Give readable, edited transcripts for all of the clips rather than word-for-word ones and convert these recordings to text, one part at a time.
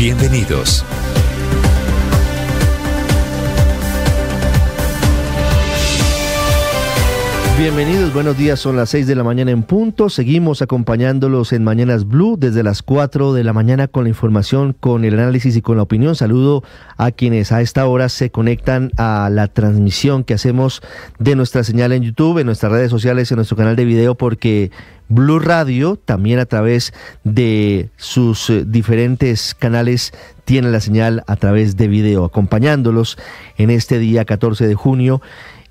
Bienvenidos. Bienvenidos, buenos días, son las 6 de la mañana en punto. Seguimos acompañándolos en Mañanas Blue desde las 4 de la mañana con la información, con el análisis y con la opinión. Saludo a quienes a esta hora se conectan a la transmisión que hacemos de nuestra señal en YouTube, en nuestras redes sociales, en nuestro canal de video, porque Blue Radio también a través de sus diferentes canales tiene la señal a través de video, acompañándolos en este día 14 de junio.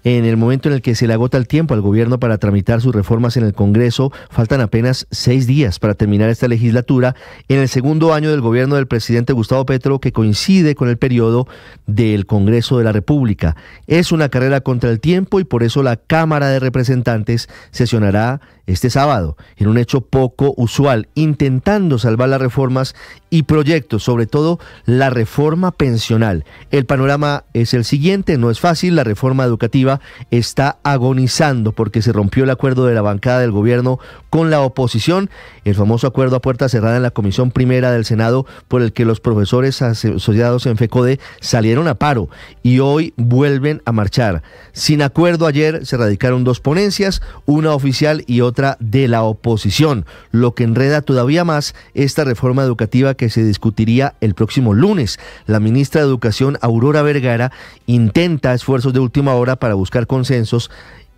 En el momento en el que se le agota el tiempo al gobierno para tramitar sus reformas en el Congreso, faltan apenas 6 días para terminar esta legislatura, en el segundo año del gobierno del presidente Gustavo Petro, que coincide con el periodo del Congreso de la República. Es una carrera contra el tiempo y por eso la Cámara de Representantes sesionará este sábado, en un hecho poco usual, intentando salvar las reformas y proyectos, sobre todo la reforma pensional. El panorama es el siguiente, no es fácil, la reforma educativa está agonizando porque se rompió el acuerdo de la bancada del gobierno con la oposición, el famoso acuerdo a puerta cerrada en la Comisión Primera del Senado, por el que los profesores asociados en FECODE salieron a paro y hoy vuelven a marchar. Sin acuerdo, ayer se radicaron 2 ponencias, una oficial y otra de la oposición, lo que enreda todavía más esta reforma educativa que se discutiría el próximo lunes. La ministra de Educación, Aurora Vergara, intenta esfuerzos de última hora para buscar consensos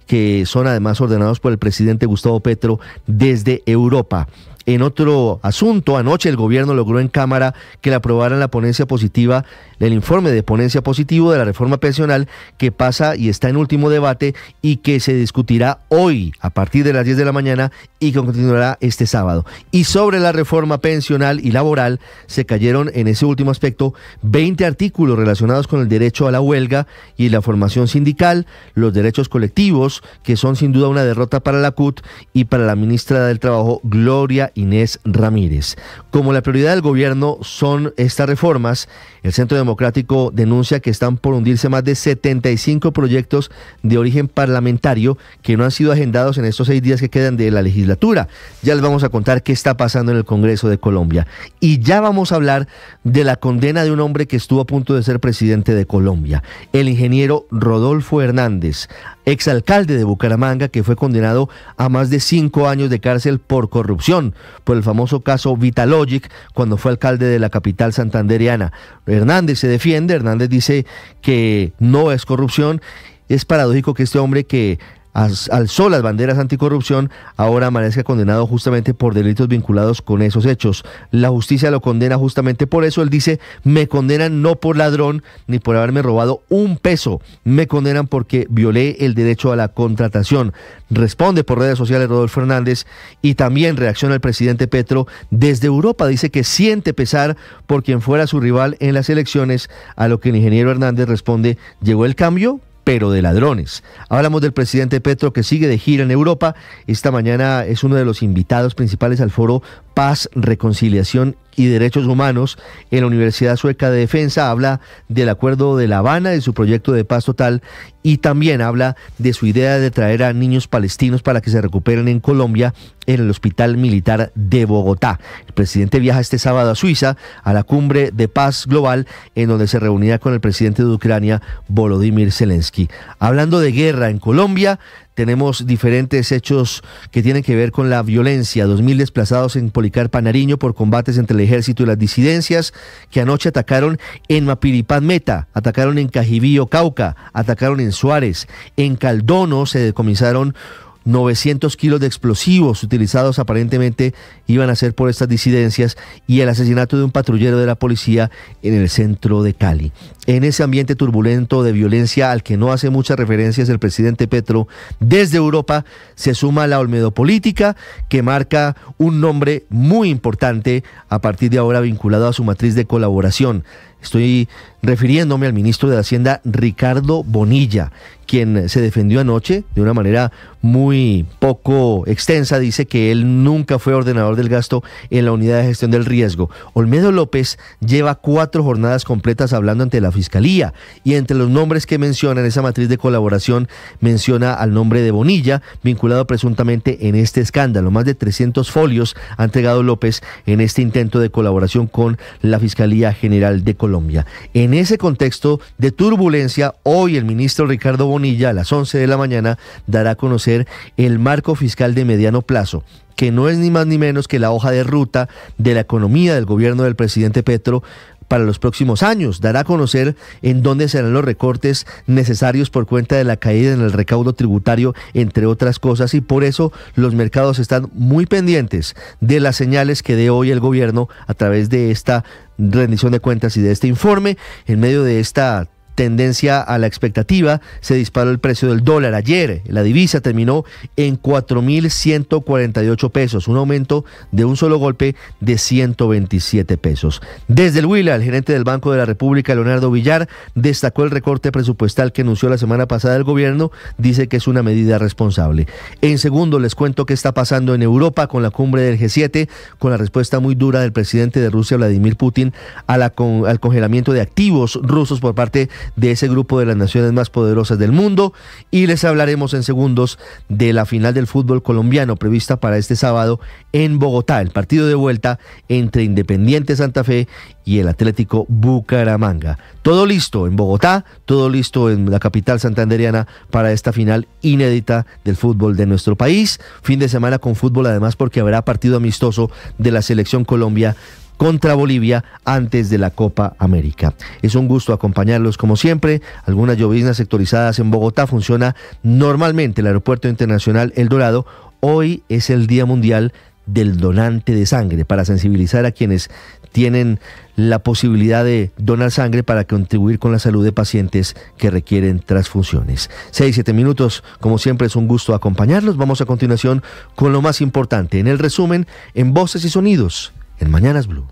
que son además ordenados por el presidente Gustavo Petro desde Europa. En otro asunto, anoche el gobierno logró en Cámara que le aprobaran la ponencia positiva, el informe de ponencia positivo de la reforma pensional, que pasa y está en último debate y que se discutirá hoy a partir de las 10 de la mañana y que continuará este sábado. Y sobre la reforma pensional y laboral se cayeron en ese último aspecto 20 artículos relacionados con el derecho a la huelga y la formación sindical, los derechos colectivos, que son sin duda una derrota para la CUT y para la ministra del Trabajo, Gloria Inés Ramírez. Como la prioridad del gobierno son estas reformas, el Centro Democrático denuncia que están por hundirse más de 75 proyectos de origen parlamentario que no han sido agendados en estos 6 días que quedan de la legislatura. Ya les vamos a contar qué está pasando en el Congreso de Colombia. Y ya vamos a hablar de la condena de un hombre que estuvo a punto de ser presidente de Colombia, el ingeniero Rodolfo Hernández, exalcalde de Bucaramanga, que fue condenado a más de 5 años de cárcel por corrupción, por el famoso caso Vitalogic, cuando fue alcalde de la capital santandereana. Hernández se defiende, Hernández dice que no es corrupción. Es paradójico que este hombre que alzó las banderas anticorrupción ahora amanezca condenado justamente por delitos vinculados con esos hechos. La justicia lo condena justamente por eso. Él dice: me condenan no por ladrón ni por haberme robado un peso, me condenan porque violé el derecho a la contratación. Responde por redes sociales Rodolfo Hernández y también reacciona el presidente Petro desde Europa. Dice que siente pesar por quien fuera su rival en las elecciones, a lo que el ingeniero Hernández responde: llegó el cambio, pero de ladrones. Hablamos del presidente Petro, que sigue de gira en Europa. Esta mañana es uno de los invitados principales al foro Paz, Reconciliación y Derechos Humanos en la Universidad Sueca de Defensa. Habla del acuerdo de La Habana, de su proyecto de paz total, y también habla de su idea de traer a niños palestinos para que se recuperen en Colombia, en el Hospital Militar de Bogotá. El presidente viaja este sábado a Suiza, a la cumbre de paz global, en donde se reunirá con el presidente de Ucrania, Volodymyr Zelensky. Hablando de guerra en Colombia, tenemos diferentes hechos que tienen que ver con la violencia. 2.000 desplazados en Policarpa, Nariño, por combates entre el ejército y las disidencias, que anoche atacaron en Mapiripán, Meta, atacaron en Cajibío, Cauca, atacaron en Suárez. En Caldono se decomisaron 900 kilos de explosivos utilizados aparentemente iban a ser por estas disidencias, y el asesinato de un patrullero de la policía en el centro de Cali. En ese ambiente turbulento de violencia al que no hace muchas referencias el presidente Petro, desde Europa se suma la olmedopolítica, que marca un nombre muy importante a partir de ahora vinculado a su matriz de colaboración. Estoy refiriéndome al ministro de Hacienda, Ricardo Bonilla, quien se defendió anoche de una manera muy poco extensa. Dice que él nunca fue ordenador del gasto en la unidad de gestión del riesgo. Olmedo López lleva 4 jornadas completas hablando ante la Fiscalía, y entre los nombres que menciona en esa matriz de colaboración menciona al nombre de Bonilla, vinculado presuntamente en este escándalo. Más de 300 folios ha entregado López en este intento de colaboración con la Fiscalía General de Colombia. En ese contexto de turbulencia, hoy el ministro Ricardo Bonilla, a las 11 de la mañana, dará a conocer el marco fiscal de mediano plazo, que no es ni más ni menos que la hoja de ruta de la economía del gobierno del presidente Petro para los próximos años. Dará a conocer en dónde serán los recortes necesarios por cuenta de la caída en el recaudo tributario, entre otras cosas, y por eso los mercados están muy pendientes de las señales que dé hoy el gobierno a través de esta rendición de cuentas y de este informe. En medio de esta tendencia a la expectativa, se disparó el precio del dólar. Ayer la divisa terminó en 4.148 pesos, un aumento de un solo golpe de 127 pesos. Desde el Huila, el gerente del Banco de la República, Leonardo Villar, destacó el recorte presupuestal que anunció la semana pasada el gobierno. Dice que es una medida responsable. En segundo, les cuento qué está pasando en Europa con la cumbre del G7, con la respuesta muy dura del presidente de Rusia, Vladimir Putin, al congelamiento de activos rusos por parte de ese grupo de las naciones más poderosas del mundo. Y les hablaremos en segundos de la final del fútbol colombiano prevista para este sábado en Bogotá, el partido de vuelta entre Independiente Santa Fe y el Atlético Bucaramanga. Todo listo en Bogotá, todo listo en la capital santandereana para esta final inédita del fútbol de nuestro país. Fin de semana con fútbol, además, porque habrá partido amistoso de la Selección Colombia contra Bolivia antes de la Copa América. Es un gusto acompañarlos como siempre. Algunas lloviznas sectorizadas en Bogotá. Funciona normalmente el Aeropuerto Internacional El Dorado. Hoy es el Día Mundial del Donante de Sangre, para sensibilizar a quienes tienen la posibilidad de donar sangre para contribuir con la salud de pacientes que requieren transfusiones. 6-7 minutos, como siempre es un gusto acompañarlos. Vamos a continuación con lo más importante en el resumen en Voces y Sonidos en Mañanas Blue.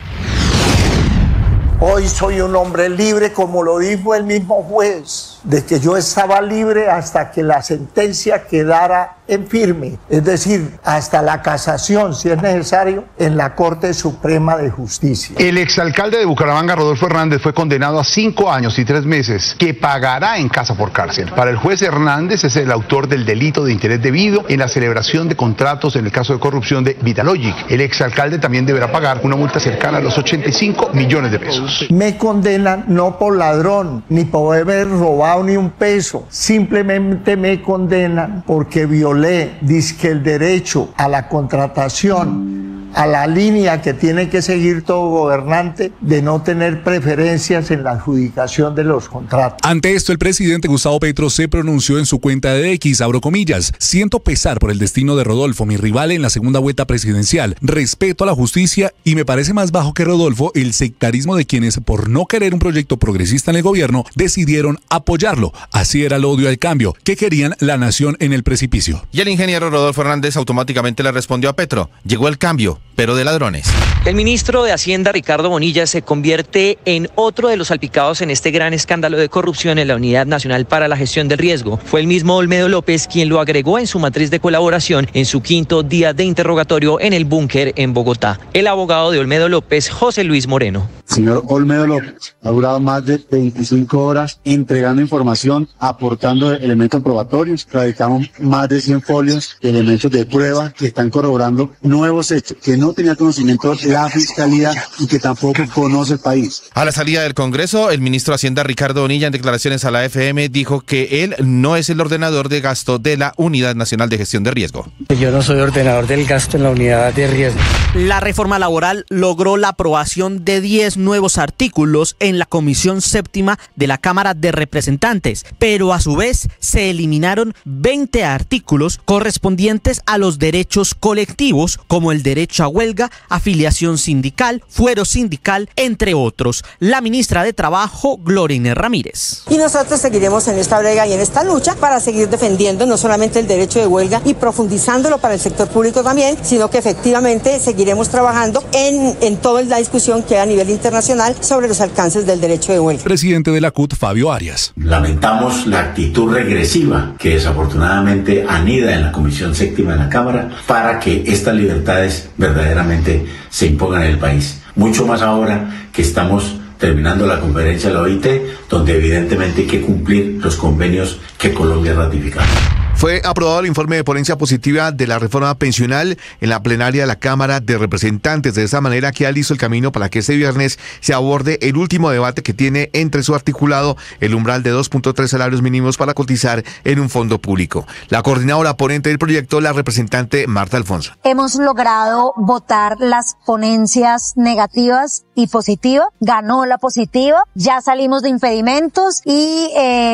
Hoy soy un hombre libre, como lo dijo el mismo juez, de que yo estaba libre hasta que la sentencia quedara en firme, es decir, hasta la casación, si es necesario, en la Corte Suprema de Justicia. El exalcalde de Bucaramanga, Rodolfo Hernández, fue condenado a 5 años y 3 meses, que pagará en casa por cárcel. Para el juez Hernández es el autor del delito de interés debido en la celebración de contratos en el caso de corrupción de Vitalogic. El exalcalde también deberá pagar una multa cercana a los 85 millones de pesos. Me condenan no por ladrón, ni por haber robado ni un peso. Simplemente me condenan porque violé, dizque el derecho a la contratación, a la línea que tiene que seguir todo gobernante de no tener preferencias en la adjudicación de los contratos. Ante esto, el presidente Gustavo Petro se pronunció en su cuenta de X, abro comillas: siento pesar por el destino de Rodolfo, mi rival en la segunda vuelta presidencial, respeto a la justicia y me parece más bajo que Rodolfo el sectarismo de quienes, por no querer un proyecto progresista en el gobierno, decidieron apoyarlo. Así era el odio al cambio, que querían la nación en el precipicio. Y el ingeniero Rodolfo Hernández automáticamente le respondió a Petro: llegó el cambio, pero de ladrones. El ministro de Hacienda, Ricardo Bonilla, se convierte en otro de los salpicados en este gran escándalo de corrupción en la Unidad Nacional para la Gestión del Riesgo. Fue el mismo Olmedo López quien lo agregó en su matriz de colaboración en su 5º día de interrogatorio en el búnker en Bogotá. El abogado de Olmedo López, José Luis Moreno. Señor Olmedo López ha durado más de 25 horas entregando información, aportando elementos probatorios. Radicamos más de 100 folios de elementos de prueba que están corroborando nuevos hechos que no tenía conocimiento la Fiscalía y que tampoco conoce el país. A la salida del Congreso, el ministro de Hacienda, Ricardo Bonilla, en declaraciones a la FM, dijo que él no es el ordenador de gasto de la Unidad Nacional de Gestión de Riesgo. Yo no soy ordenador del gasto en la unidad de riesgo. La reforma laboral logró la aprobación de 10 nuevos artículos en la Comisión Séptima de la Cámara de Representantes, pero a su vez se eliminaron 20 artículos correspondientes a los derechos colectivos, como el derecho derecho a huelga, afiliación sindical, fuero sindical, entre otros. La ministra de Trabajo, Gloria Inés Ramírez. Y nosotros seguiremos en esta brega y en esta lucha para seguir defendiendo no solamente el derecho de huelga y profundizándolo para el sector público también, sino que efectivamente seguiremos trabajando en toda la discusión que hay a nivel internacional sobre los alcances del derecho de huelga. Presidente de la CUT, Fabio Arias. Lamentamos la actitud regresiva que desafortunadamente anida en la Comisión Séptima de la Cámara para que estas libertades verdaderamente se impongan en el país. Mucho más ahora que estamos terminando la conferencia de la OIT, donde evidentemente hay que cumplir los convenios que Colombia ha ratificado. Fue aprobado el informe de ponencia positiva de la reforma pensional en la plenaria de la Cámara de Representantes. De esa manera queda listo el camino para que este viernes se aborde el último debate que tiene entre su articulado el umbral de 2.3 salarios mínimos para cotizar en un fondo público. La coordinadora ponente del proyecto, la representante Marta Alfonso. Hemos logrado votar las ponencias negativas y positiva. Ganó la positiva. Ya salimos de impedimentos y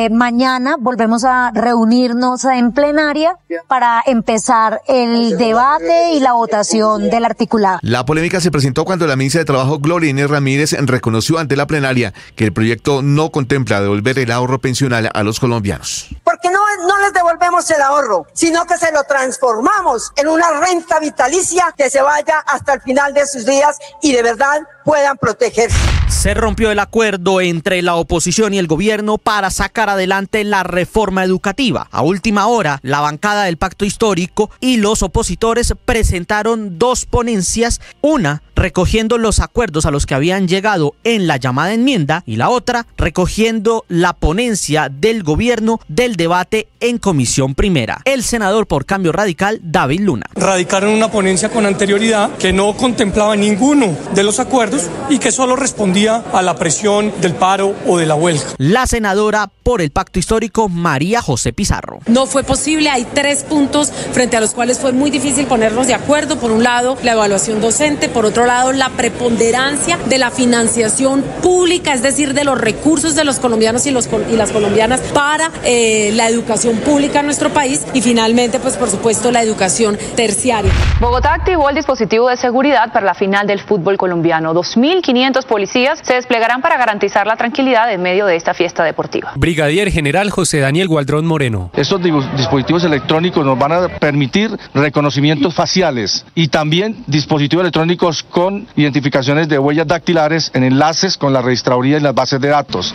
mañana volvemos a reunirnos en plenaria para empezar el debate y la votación del articulado. La polémica se presentó cuando la ministra de Trabajo, Gloria Inés Ramírez, reconoció ante la plenaria que el proyecto no contempla devolver el ahorro pensional a los colombianos. Porque no les devolvemos el ahorro, sino que se lo transformamos en una renta vitalicia que se vaya hasta el final de sus días y de verdad puedan protegerse. Se rompió el acuerdo entre la oposición y el gobierno para sacar adelante la reforma educativa. A última hora, la bancada del Pacto Histórico y los opositores presentaron dos ponencias, una recogiendo los acuerdos a los que habían llegado en la llamada enmienda y la otra recogiendo la ponencia del gobierno del debate en comisión primera. El senador por Cambio Radical, David Luna. Radicaron una ponencia con anterioridad que no contemplaba ninguno de los acuerdos y que solo respondía a la presión del paro o de la huelga. La senadora por el Pacto Histórico, María José Pizarro. No fue posible, hay 3 puntos frente a los cuales fue muy difícil ponernos de acuerdo. Por un lado, la evaluación docente, por otro lado, la preponderancia de la financiación pública, es decir, de los recursos de los colombianos y las colombianas para la educación pública en nuestro país y finalmente, pues por supuesto, la educación terciaria. Bogotá activó el dispositivo de seguridad para la final del fútbol colombiano. 2.500 policías se desplegarán para garantizar la tranquilidad en medio de esta fiesta deportiva. Brigadier General José Daniel Gualdrón Moreno. Estos dispositivos electrónicos nos van a permitir reconocimientos faciales y también dispositivos electrónicos con identificaciones de huellas dactilares en enlaces con la registraduría y las bases de datos.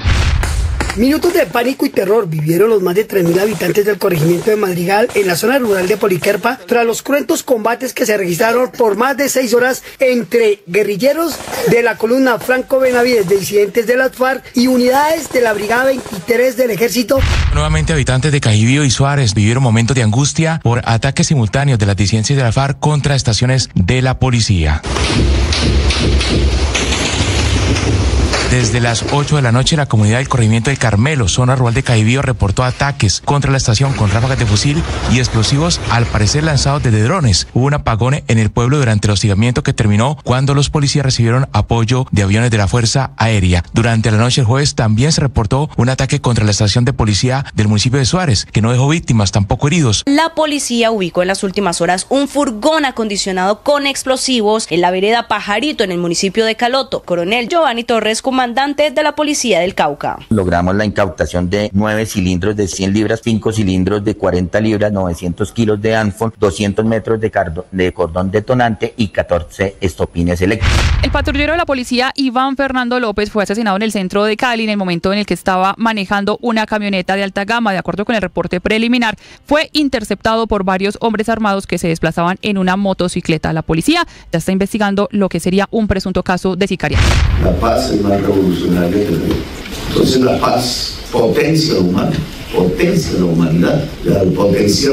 Minutos de pánico y terror vivieron los más de 3.000 habitantes del corregimiento de Madrigal en la zona rural de Poliquerpa tras los cruentos combates que se registraron por más de 6 horas entre guerrilleros de la columna Franco Benavides de disidentes de las FARC y unidades de la Brigada 23 del Ejército. Nuevamente habitantes de Cajibío y Suárez vivieron momentos de angustia por ataques simultáneos de las disidencias de la FARC contra estaciones de la policía. Desde las 8 de la noche, la comunidad del corregimiento del Carmelo, zona rural de Cajibío, reportó ataques contra la estación con ráfagas de fusil y explosivos, al parecer lanzados desde drones. Hubo un apagón en el pueblo durante el hostigamiento que terminó cuando los policías recibieron apoyo de aviones de la Fuerza Aérea. Durante la noche del jueves también se reportó un ataque contra la estación de policía del municipio de Suárez, que no dejó víctimas, tampoco heridos. La policía ubicó en las últimas horas un furgón acondicionado con explosivos en la vereda Pajarito, en el municipio de Caloto. Coronel Giovanni Torres, comandante de la Policía del Cauca. Logramos la incautación de 9 cilindros de 100 libras, 5 cilindros de 40 libras, 900 kilos de ANFON, 200 metros de cordón detonante y 14 estopines eléctricos. El patrullero de la policía, Iván Fernando López, fue asesinado en el centro de Cali en el momento en el que estaba manejando una camioneta de alta gama. De acuerdo con el reporte preliminar, fue interceptado por varios hombres armados que se desplazaban en una motocicleta. La policía ya está investigando lo que sería un presunto caso de sicariato. La paz es más revolucionaria. Entonces la paz potencia la humanidad, potenciar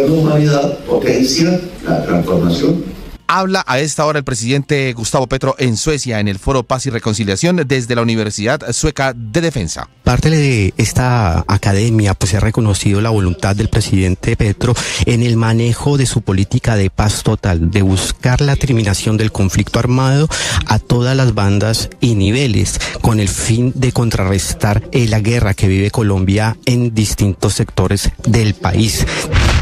la humanidad, potencia la transformación. Habla a esta hora el presidente Gustavo Petro en Suecia en el Foro Paz y Reconciliación desde la Universidad Sueca de Defensa. Parte de esta academia pues ha reconocido la voluntad del presidente Petro en el manejo de su política de paz total, de buscar la terminación del conflicto armado a todas las bandas y niveles, con el fin de contrarrestar la guerra que vive Colombia en distintos sectores del país.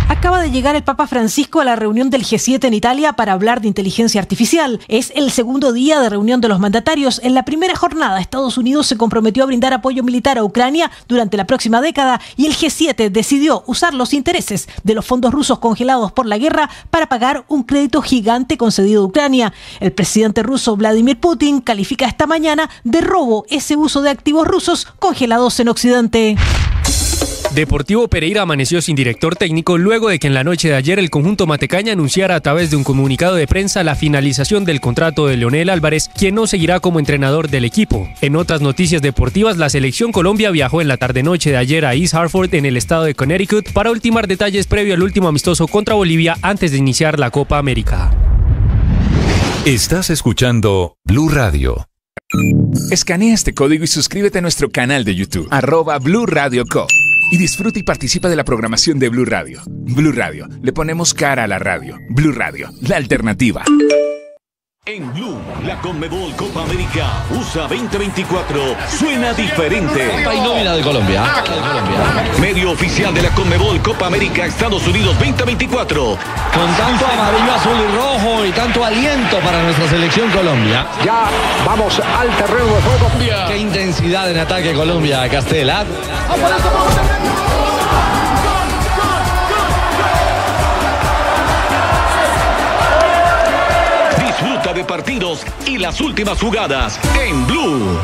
Acaba de llegar el Papa Francisco a la reunión del G7 en Italia para hablar de inteligencia artificial. Es el segundo día de reunión de los mandatarios. En la primera jornada, Estados Unidos se comprometió a brindar apoyo militar a Ucrania durante la próxima década y el G7 decidió usar los intereses de los fondos rusos congelados por la guerra para pagar un crédito gigante concedido a Ucrania. El presidente ruso Vladimir Putin califica esta mañana de robo ese uso de activos rusos congelados en Occidente. Deportivo Pereira amaneció sin director técnico luego de que en la noche de ayer el conjunto matecaña anunciara a través de un comunicado de prensa la finalización del contrato de Leonel Álvarez, quien no seguirá como entrenador del equipo. En otras noticias deportivas, la selección Colombia viajó en la tarde-noche de ayer a East Hartford en el estado de Connecticut para ultimar detalles previo al último amistoso contra Bolivia antes de iniciar la Copa América. Estás escuchando Blue Radio. Escanea este código y suscríbete a nuestro canal de YouTube, @Blue Radio Co. Y disfruta y participa de la programación de Blue Radio. Blue Radio, le ponemos cara a la radio. Blue Radio, la alternativa. En Blue, la Conmebol Copa América USA 2024 suena diferente. Copa y nómina de Colombia. Medio oficial de la Conmebol Copa América Estados Unidos 2024. Con tanto amarillo, azul y rojo y tanto aliento para nuestra selección Colombia. Ya vamos al terreno de juego. Qué intensidad en ataque Colombia, Castela. Disfruta de partidos y las últimas jugadas en Blue.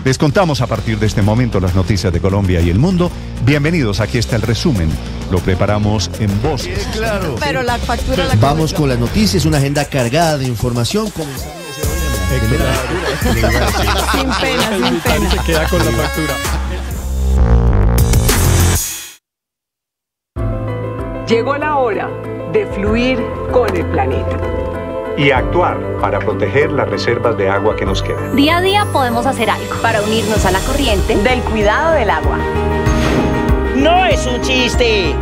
Les contamos a partir de este momento las noticias de Colombia y el mundo. Bienvenidos, aquí está el resumen. Lo preparamos en voces. Sí, claro. Pero la factura la Vamos con las noticias, una agenda cargada de información. Sin pena, sin pena. Se queda con la factura. Llegó la hora de fluir con el planeta. Y actuar para proteger las reservas de agua que nos quedan. Día a día podemos hacer algo para unirnos a la corriente del cuidado del agua. No es un chiste.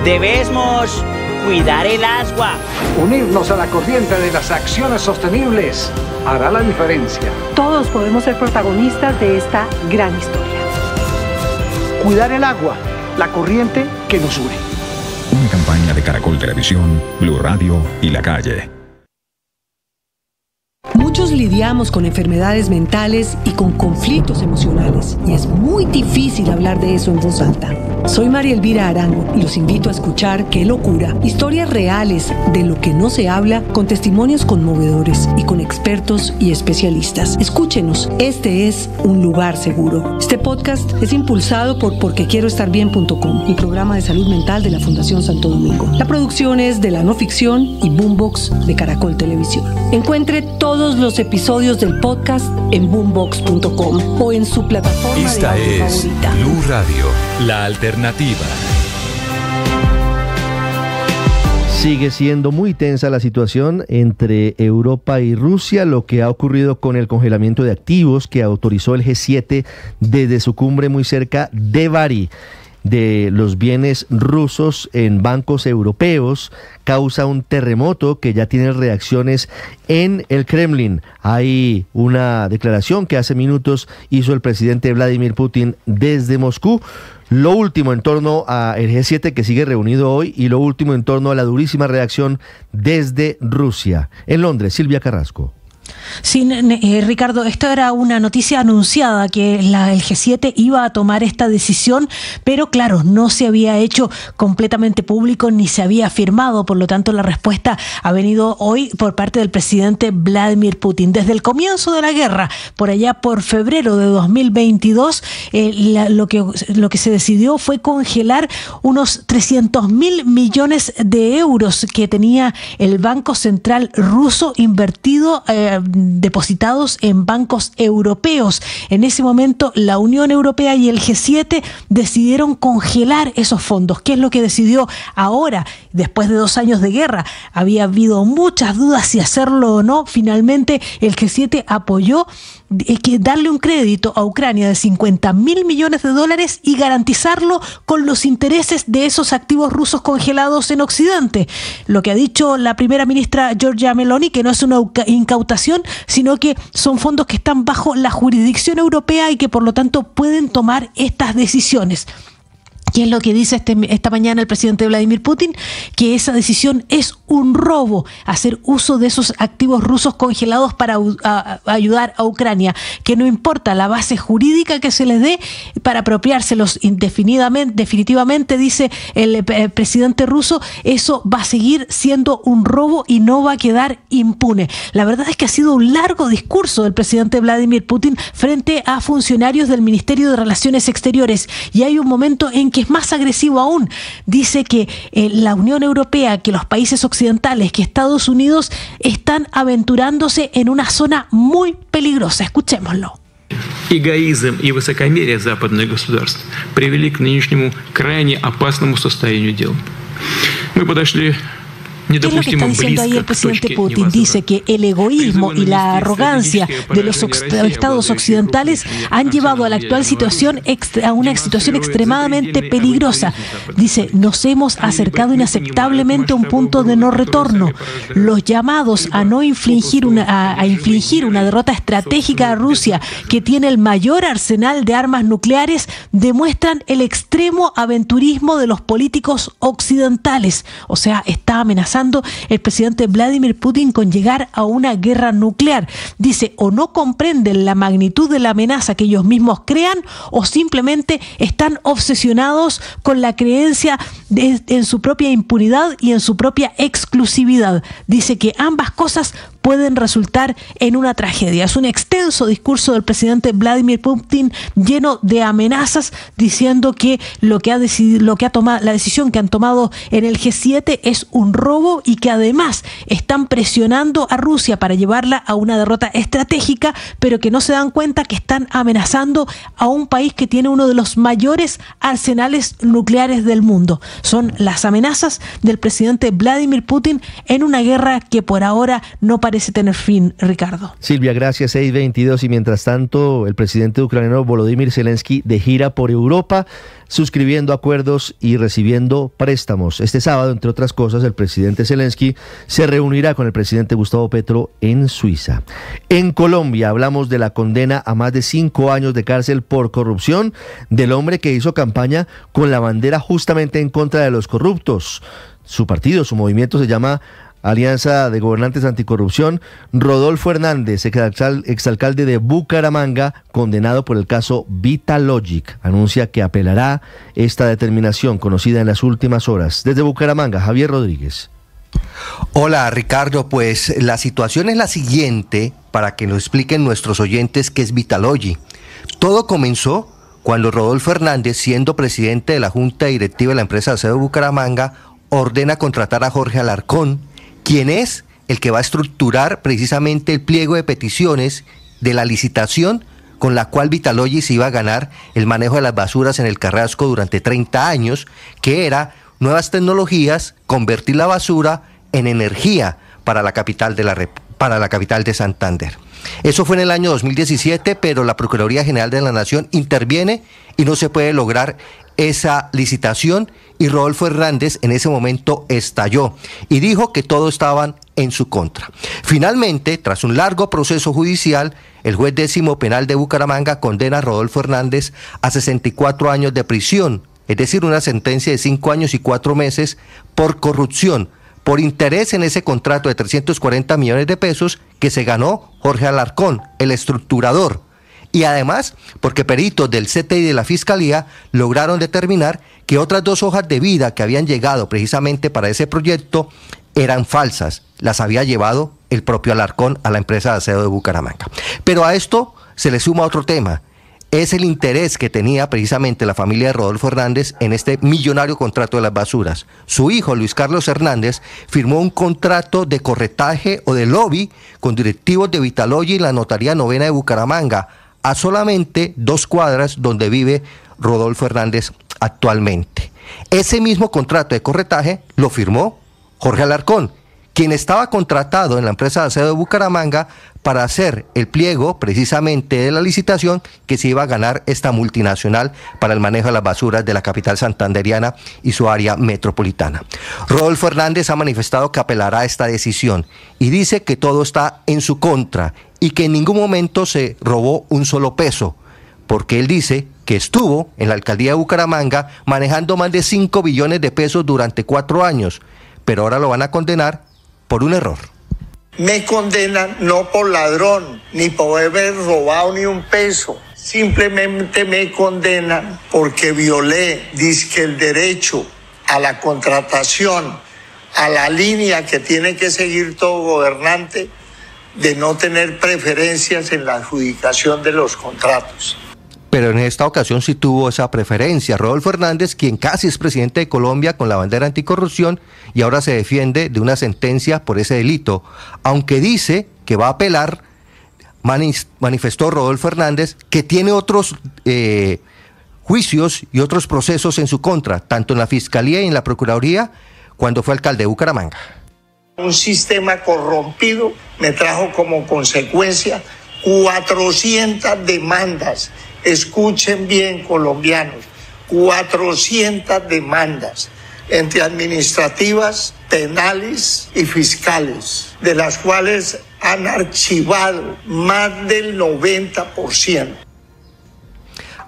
Debemos cuidar el agua. Unirnos a la corriente de las acciones sostenibles hará la diferencia. Todos podemos ser protagonistas de esta gran historia. Cuidar el agua, la corriente que nos une. Una campaña de Caracol Televisión, Blue Radio y La Calle. Muchos lidiamos con enfermedades mentales y con conflictos emocionales, y es muy difícil hablar de eso en voz alta. Soy María Elvira Arango y los invito a escuchar Qué Locura, historias reales de lo que no se habla, con testimonios conmovedores y con expertos y especialistas. Escúchenos, este es un lugar seguro. Este podcast es impulsado por porquequieroestarbien.com, el programa de salud mental de la Fundación Santo Domingo. La producción es de La No Ficción y Boombox de Caracol Televisión. Encuentre todos los episodios del podcast en boombox.com o en su plataforma Esta de audio es favorita. Blue Radio, la alternativa. Sigue siendo muy tensa la situación entre Europa y Rusia, lo que ha ocurrido con el congelamiento de activos que autorizó el G7 desde su cumbre muy cerca de Bari, de los bienes rusos en bancos europeos, causa un terremoto que ya tiene reacciones en el Kremlin. Hay una declaración que hace minutos hizo el presidente Vladimir Putin desde Moscú. Lo último en torno al G7 que sigue reunido hoy y lo último en torno a la durísima reacción desde Rusia. En Londres, Silvia Carrasco. Sí, Ricardo, esto era una noticia anunciada que el G7 iba a tomar esta decisión, pero claro, no se había hecho completamente público ni se había firmado, por lo tanto la respuesta ha venido hoy por parte del presidente Vladimir Putin. Desde el comienzo de la guerra, por allá por febrero de 2022, lo que se decidió fue congelar unos 300.000 millones de euros que tenía el Banco Central ruso invertido depositados en bancos europeos. En ese momento la Unión Europea y el G7 decidieron congelar esos fondos. ¿Qué es lo que decidió ahora? Después de 2 años de guerra, había habido muchas dudas si hacerlo o no. Finalmente el G7 apoyó que darle un crédito a Ucrania de $50.000 millones y garantizarlo con los intereses de esos activos rusos congelados en Occidente. Lo que ha dicho la primera ministra Giorgia Meloni, que no es una incautación, sino que son fondos que están bajo la jurisdicción europea y que por lo tanto pueden tomar estas decisiones. ¿Qué es lo que dice esta mañana el presidente Vladimir Putin? Que esa decisión es un robo, hacer uso de esos activos rusos congelados para ayudar a Ucrania, que no importa la base jurídica que se les dé para apropiárselos definitivamente, dice el presidente ruso, eso va a seguir siendo un robo y no va a quedar impune. La verdad es que ha sido un largo discurso del presidente Vladimir Putin frente a funcionarios del Ministerio de Relaciones Exteriores, y hay un momento en que es más agresivo aún. Dice que la Unión Europea, que los países occidentales, que Estados Unidos están aventurándose en una zona muy peligrosa. Escuchémoslo. Эгоизм и высокомерие западных государств привели к нынешнему крайне опасному состоянию дел. Мы подошли ¿Qué es lo que está diciendo ahí el presidente Putin? Dice que el egoísmo y la arrogancia de los estados occidentales han llevado a la actual situación a una situación extremadamente peligrosa. Dice, nos hemos acercado inaceptablemente a un punto de no retorno. Los llamados a infligir una derrota estratégica a Rusia, que tiene el mayor arsenal de armas nucleares, demuestran el extremo aventurismo de los políticos occidentales. O sea, está amenazando el presidente Vladimir Putin con llegar a una guerra nuclear. Dice, o no comprenden la magnitud de la amenaza que ellos mismos crean, o simplemente están obsesionados con la creencia en su propia impunidad y en su propia exclusividad. Dice que ambas cosas pueden resultar en una tragedia. Es un extenso discurso del presidente Vladimir Putin lleno de amenazas, diciendo que la decisión que han tomado en el G7 es un robo y que además están presionando a Rusia para llevarla a una derrota estratégica, pero que no se dan cuenta que están amenazando a un país que tiene uno de los mayores arsenales nucleares del mundo. Son las amenazas del presidente Vladimir Putin en una guerra que por ahora no parece tener fin, Ricardo. Silvia, gracias. 6:22. Y mientras tanto, el presidente ucraniano Volodymyr Zelensky de gira por Europa, suscribiendo acuerdos y recibiendo préstamos. Este sábado, entre otras cosas, el presidente Zelensky se reunirá con el presidente Gustavo Petro en Suiza. En Colombia hablamos de la condena a más de 5 años de cárcel por corrupción del hombre que hizo campaña con la bandera justamente en contra de los corruptos. Su partido, su movimiento se llama Alianza de Gobernantes Anticorrupción. Rodolfo Hernández, exalcalde de Bucaramanga, condenado por el caso Vitalogic, anuncia que apelará esta determinación conocida en las últimas horas. Desde Bucaramanga, Javier Rodríguez. Hola Ricardo, pues la situación es la siguiente, para que nos expliquen nuestros oyentes qué es Vitalogic. Todo comenzó cuando Rodolfo Hernández, siendo presidente de la Junta Directiva de la empresa de aseo de Bucaramanga, ordena contratar a Jorge Alarcón, quien es el que va a estructurar precisamente el pliego de peticiones de la licitación con la cual Vitalogic se iba a ganar el manejo de las basuras en el Carrasco durante 30 años, que era nuevas tecnologías, convertir la basura en energía para la capital de Santander. Eso fue en el año 2017, pero la Procuraduría General de la Nación interviene y no se puede lograr esa licitación, y Rodolfo Hernández en ese momento estalló y dijo que todos estaban en su contra. Finalmente, tras un largo proceso judicial, el juez 10º penal de Bucaramanga condena a Rodolfo Hernández a 64 años de prisión, es decir, una sentencia de 5 años y 4 meses por corrupción, por interés en ese contrato de 340 millones de pesos que se ganó Jorge Alarcón, el estructurador. Y además, porque peritos del CTI y de la Fiscalía lograron determinar que otras 2 hojas de vida que habían llegado precisamente para ese proyecto eran falsas. Las había llevado el propio Alarcón a la empresa de aseo de Bucaramanga. Pero a esto se le suma otro tema. Es el interés que tenía precisamente la familia de Rodolfo Hernández en este millonario contrato de las basuras. Su hijo, Luis Carlos Hernández, firmó un contrato de corretaje o de lobby con directivos de Vitalogic y la Notaría Novena de Bucaramanga, a solamente 2 cuadras donde vive Rodolfo Hernández actualmente. Ese mismo contrato de corretaje lo firmó Jorge Alarcón, quien estaba contratado en la empresa de aseo de Bucaramanga para hacer el pliego precisamente de la licitación que se iba a ganar esta multinacional para el manejo de las basuras de la capital santandereana y su área metropolitana. Rodolfo Hernández ha manifestado que apelará a esta decisión y dice que todo está en su contra y que en ningún momento se robó un solo peso, porque él dice que estuvo en la alcaldía de Bucaramanga manejando más de 5 billones de pesos durante 4 años, pero ahora lo van a condenar por un error. Me condenan no por ladrón, ni por haber robado ni un peso. Simplemente me condenan porque violé, dizque el derecho a la contratación, a la línea que tiene que seguir todo gobernante de no tener preferencias en la adjudicación de los contratos. Pero en esta ocasión sí tuvo esa preferencia. Rodolfo Hernández, quien casi es presidente de Colombia con la bandera anticorrupción y ahora se defiende de una sentencia por ese delito, aunque dice que va a apelar, manifestó Rodolfo Hernández que tiene otros juicios y otros procesos en su contra, tanto en la Fiscalía y en la Procuraduría, cuando fue alcalde de Bucaramanga. Un sistema corrompido me trajo como consecuencia 400 demandas. Escuchen bien, colombianos, 400 demandas entre administrativas, penales y fiscales, de las cuales han archivado más del 90%.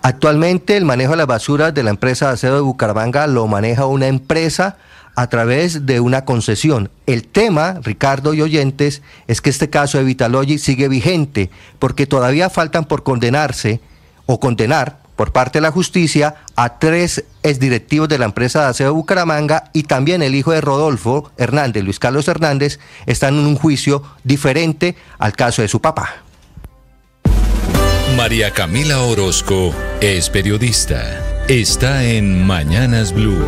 Actualmente el manejo de las basuras de la empresa de aseo de Bucaramanga lo maneja una empresa a través de una concesión. El tema, Ricardo y oyentes, es que este caso de Vitalogy sigue vigente porque todavía faltan por condenarse o condenar por parte de la justicia a 3 exdirectivos de la empresa de aseo de Bucaramanga, y también el hijo de Rodolfo Hernández, Luis Carlos Hernández, están en un juicio diferente al caso de su papá. María Camila Orozco es periodista. Está en Mañanas Blue.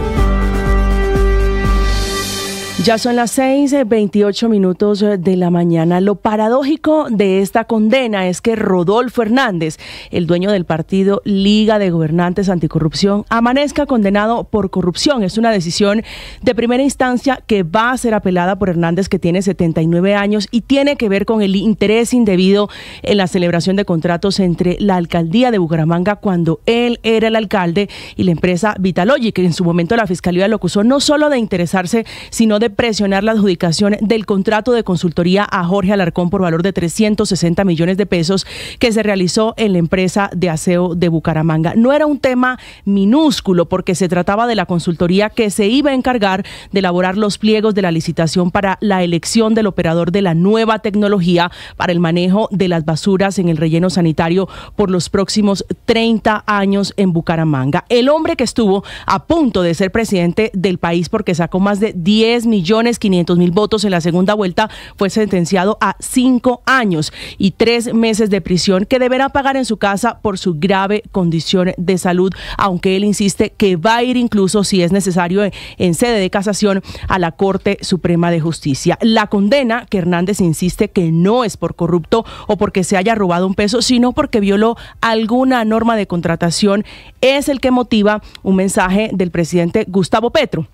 Ya son las 6:28 de la mañana. Lo paradójico de esta condena es que Rodolfo Hernández, el dueño del partido Liga de Gobernantes Anticorrupción, amanezca condenado por corrupción. Es una decisión de primera instancia que va a ser apelada por Hernández, que tiene 79 años y tiene que ver con el interés indebido en la celebración de contratos entre la alcaldía de Bucaramanga, cuando él era el alcalde, y la empresa Vitalogy, que en su momento la Fiscalía lo acusó no solo de interesarse, sino de presionar la adjudicación del contrato de consultoría a Jorge Alarcón por valor de 360 millones de pesos que se realizó en la empresa de aseo de Bucaramanga. No era un tema minúsculo, porque se trataba de la consultoría que se iba a encargar de elaborar los pliegos de la licitación para la elección del operador de la nueva tecnología para el manejo de las basuras en el relleno sanitario por los próximos 30 años en Bucaramanga. El hombre que estuvo a punto de ser presidente del país porque sacó más de 10.500.000 votos en la segunda vuelta fue sentenciado a 5 años y 3 meses de prisión, que deberá pagar en su casa por su grave condición de salud, aunque él insiste que va a ir incluso, si es necesario, en sede de casación a la Corte Suprema de Justicia. La condena, que Hernández insiste que no es por corrupto o porque se haya robado un peso, sino porque violó alguna norma de contratación, es el que motiva un mensaje del presidente Gustavo Petro,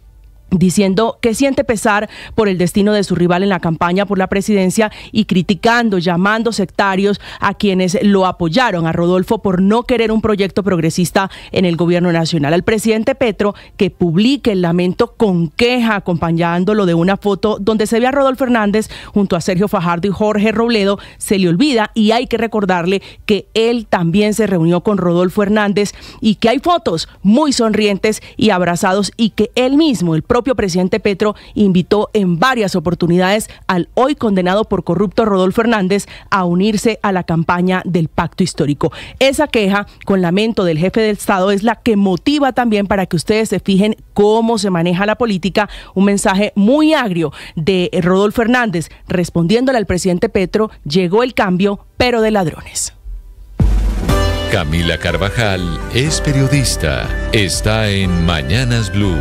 diciendo que siente pesar por el destino de su rival en la campaña por la presidencia y criticando, llamando sectarios a quienes lo apoyaron a Rodolfo por no querer un proyecto progresista en el gobierno nacional. Al presidente Petro, que publique el lamento con queja, acompañándolo de una foto donde se ve a Rodolfo Hernández junto a Sergio Fajardo y Jorge Robledo, se le olvida, y hay que recordarle que él también se reunió con Rodolfo Hernández y que hay fotos muy sonrientes y abrazados, y que él mismo, el propio presidente Petro, invitó en varias oportunidades al hoy condenado por corrupto Rodolfo Hernández a unirse a la campaña del pacto histórico. Esa queja con lamento del jefe del Estado es la que motiva también para que ustedes se fijen cómo se maneja la política. Un mensaje muy agrio de Rodolfo Hernández respondiéndole al presidente Petro: llegó el cambio, pero de ladrones. Camila Carvajal es periodista. Está en Mañanas Blue.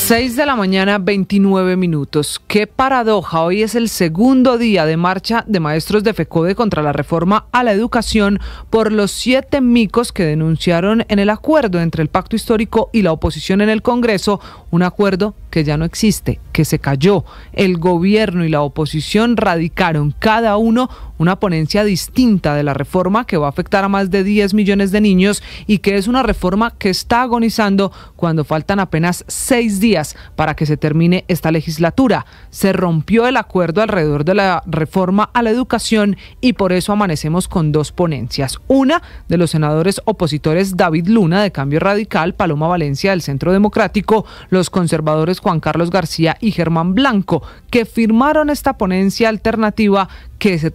6 de la mañana, 29 minutos. Qué paradoja, hoy es el segundo día de marcha de maestros de FECODE contra la reforma a la educación por los 7 micos que denunciaron en el acuerdo entre el Pacto Histórico y la oposición en el Congreso, un acuerdo que ya no existe, que se cayó. El gobierno y la oposición radicaron cada uno una ponencia distinta de la reforma que va a afectar a más de 10 millones de niños y que es una reforma que está agonizando cuando faltan apenas 6 días para que se termine esta legislatura. Se rompió el acuerdo alrededor de la reforma a la educación y por eso amanecemos con 2 ponencias. Una de los senadores opositores David Luna de Cambio Radical, Paloma Valencia del Centro Democrático, los conservadores Juan Carlos García y Germán Blanco, que firmaron esta ponencia alternativa que se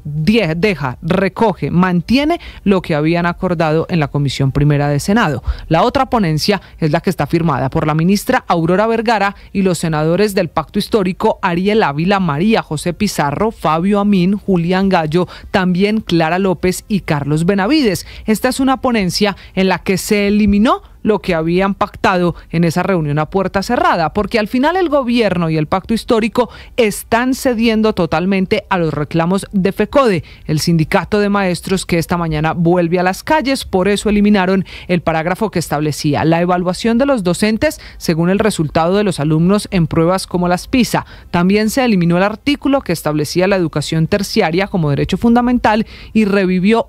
recoge, mantiene lo que habían acordado en la Comisión Primera de Senado. La otra ponencia es la que está firmada por la ministra Aurora Vergara y los senadores del Pacto Histórico Ariel Ávila, María José Pizarro, Fabio Amín, Julián Gallo, también Clara López y Carlos Benavides. Esta es una ponencia en la que se eliminó lo que habían pactado en esa reunión a puerta cerrada, porque al final el gobierno y el Pacto Histórico están cediendo totalmente a los reclamos de FECODE, el sindicato de maestros que esta mañana vuelve a las calles. Por eso eliminaron el parágrafo que establecía la evaluación de los docentes según el resultado de los alumnos en pruebas como las PISA. También se eliminó el artículo que establecía la educación terciaria como derecho fundamental y revivió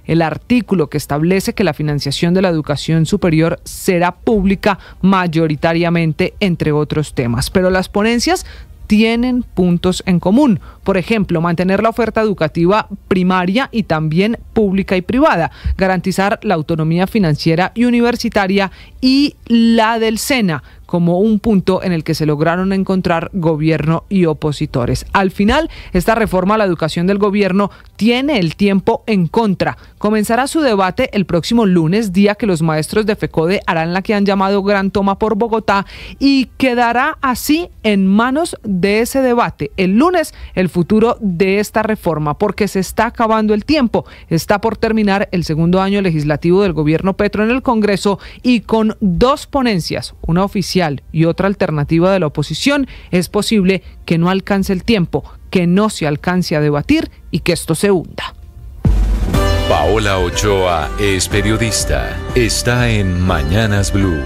el artículo que establece que la financiación de la educación superior será pública mayoritariamente, entre otros temas. Pero las ponencias tienen puntos en común. Por ejemplo, mantener la oferta educativa primaria y también pública y privada, garantizar la autonomía financiera y universitaria y la del SENA como un punto en el que se lograron encontrar gobierno y opositores. Al final, esta reforma a la educación del gobierno tiene el tiempo en contra. Comenzará su debate el próximo lunes, día que los maestros de FECODE harán la que han llamado Gran Toma por Bogotá, y quedará así en manos de ese debate el lunes el futuro de esta reforma, porque se está acabando el tiempo. Está por terminar el segundo año legislativo del gobierno Petro en el Congreso y con 2 ponencias, una oficial y otra alternativa de la oposición, es posible que no alcance el tiempo, que no se alcance a debatir y que esto se hunda. Paola Ochoa es periodista. Está en Mañanas Blue.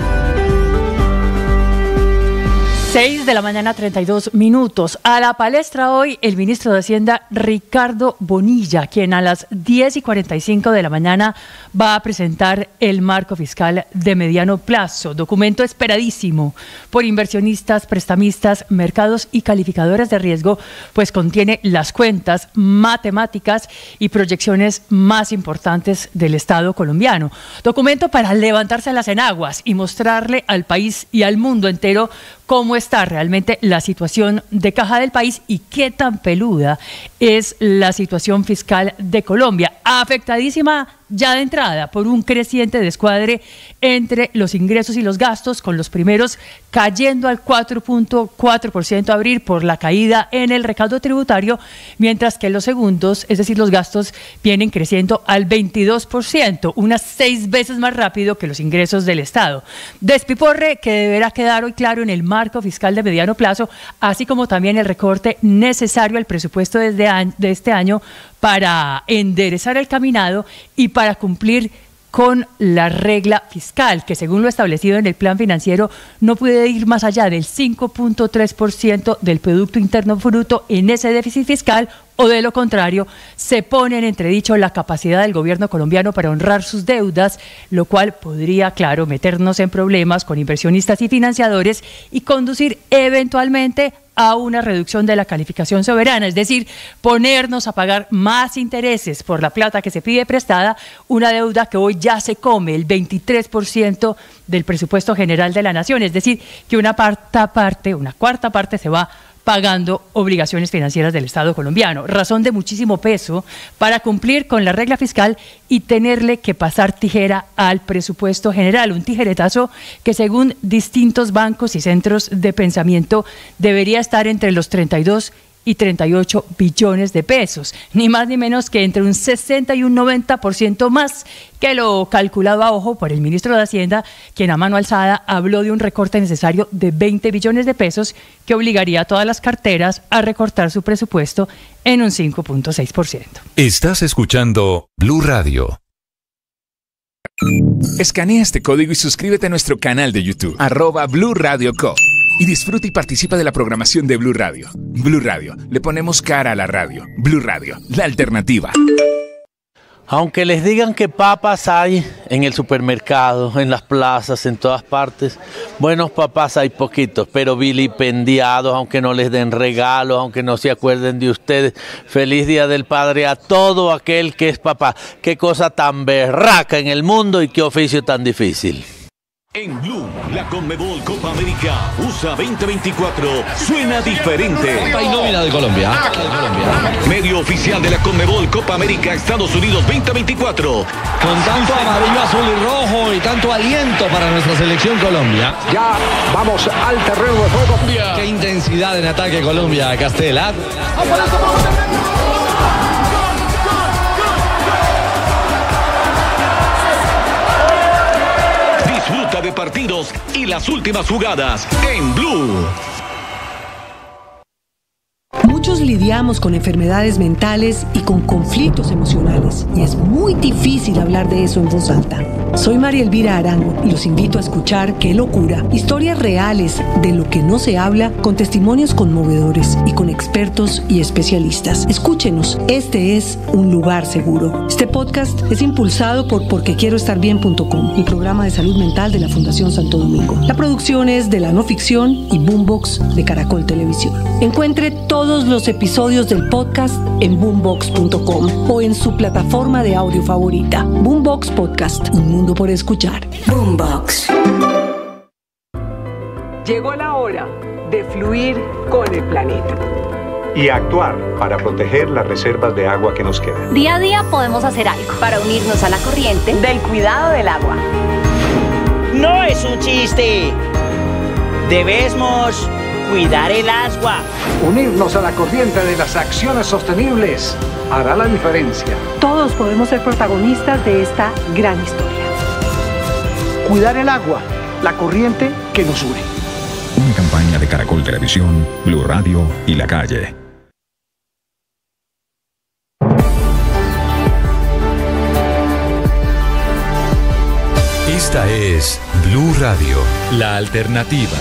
6 de la mañana, 32 minutos. A la palestra hoy el ministro de Hacienda, Ricardo Bonilla, quien a las 10:45 de la mañana va a presentar el marco fiscal de mediano plazo, documento esperadísimo por inversionistas, prestamistas, mercados y calificadoras de riesgo, pues contiene las cuentas, matemáticas y proyecciones más importantes del Estado colombiano. Documento para levantarse las enaguas y mostrarle al país y al mundo entero cómo está realmente la situación de caja del país y qué tan peluda es la situación fiscal de Colombia, afectadísima ya de entrada por un creciente descuadre entre los ingresos y los gastos, con los primeros cayendo al 4.4% a abril por la caída en el recaudo tributario, mientras que los segundos, es decir, los gastos, vienen creciendo al 22%, unas 6 veces más rápido que los ingresos del Estado. Despiporre que deberá quedar hoy claro en el marco fiscal de mediano plazo, así como también el recorte necesario al presupuesto de este año para enderezar el caminado y para cumplir con la regla fiscal, que según lo establecido en el plan financiero no puede ir más allá del 5.3% del Producto Interno Bruto en ese déficit fiscal, o de lo contrario, se pone en entredicho la capacidad del gobierno colombiano para honrar sus deudas, lo cual podría, claro, meternos en problemas con inversionistas y financiadores y conducir eventualmente a una reducción de la calificación soberana, es decir, ponernos a pagar más intereses por la plata que se pide prestada, una deuda que hoy ya se come el 23% del presupuesto general de la nación, es decir, que una cuarta parte se va pagando obligaciones financieras del Estado colombiano, razón de muchísimo peso para cumplir con la regla fiscal y tenerle que pasar tijera al presupuesto general, un tijeretazo que según distintos bancos y centros de pensamiento debería estar entre los 32 y 38 billones de pesos, ni más ni menos que entre un 60 y un 90% más que lo calculado a ojo por el ministro de Hacienda, quien a mano alzada habló de un recorte necesario de 20 billones de pesos que obligaría a todas las carteras a recortar su presupuesto en un 5.6%. Estás escuchando Blue Radio. Escanea este código y suscríbete a nuestro canal de YouTube, @Blue Radio Co. Y disfruta y participa de la programación de Blue Radio. Blue Radio, le ponemos cara a la radio. Blue Radio, la alternativa. Aunque les digan que papas hay en el supermercado, en las plazas, en todas partes, buenos papás hay poquitos, pero vilipendiados, aunque no les den regalos, aunque no se acuerden de ustedes. Feliz Día del Padre a todo aquel que es papá. Qué cosa tan berraca en el mundo y qué oficio tan difícil. En Blue, la Conmebol Copa América USA 2024 suena diferente. Copa y nómina de Colombia. Medio oficial de la Conmebol Copa América Estados Unidos 2024. Con tanto amarillo, azul y rojo y tanto aliento para nuestra selección Colombia. Ya vamos al terreno de juego. Qué intensidad en ataque Colombia, Castela. Disfruta de partidos y las últimas jugadas en Blue. Muchos lidiamos con enfermedades mentales y con conflictos emocionales, y es muy difícil hablar de eso en voz alta. Soy María Elvira Arango y los invito a escuchar Qué Locura, historias reales de lo que no se habla, con testimonios conmovedores y con expertos y especialistas. Escúchenos, este es un lugar seguro. Este podcast es impulsado por porquequieroestarbien.com, el programa de salud mental de la Fundación Santo Domingo. La producción es de La No Ficción y Boombox de Caracol Televisión. Encuentre todos los episodios del podcast en boombox.com o en su plataforma de audio favorita. Boombox Podcast, un mundo por escuchar. Boombox. Llegó la hora de fluir con el planeta. Y actuar para proteger las reservas de agua que nos quedan. Día a día podemos hacer algo para unirnos a la corriente del cuidado del agua. No es un chiste. Debemos cuidar el agua. Unirnos a la corriente de las acciones sostenibles hará la diferencia. Todos podemos ser protagonistas de esta gran historia. Cuidar el agua, la corriente que nos une. Una campaña de Caracol Televisión, Blue Radio y La Calle. Esta es Blue Radio, la alternativa.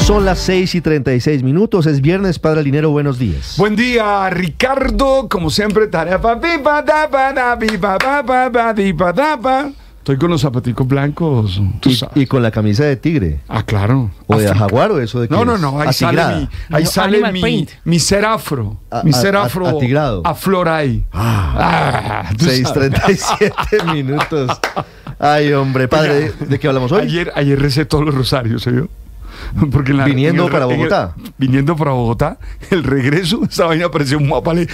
Son las 6:36, es viernes. Padre Linero, buenos días. Buen día, Ricardo, como siempre. Estoy con los zapaticos blancos. Y con la camisa de tigre. Ah, claro. ¿O de jaguar o eso de qué? No, ahí sale mi ser afro. Mi ser afro atigrado. Aflora ahí. 6:37. Ay, hombre, padre, ¿de qué hablamos hoy? Ayer recé todos los rosarios, ¿se vio? Porque viniendo para Bogotá. Viniendo para Bogotá, el regreso, esa vaina parecía un mapale.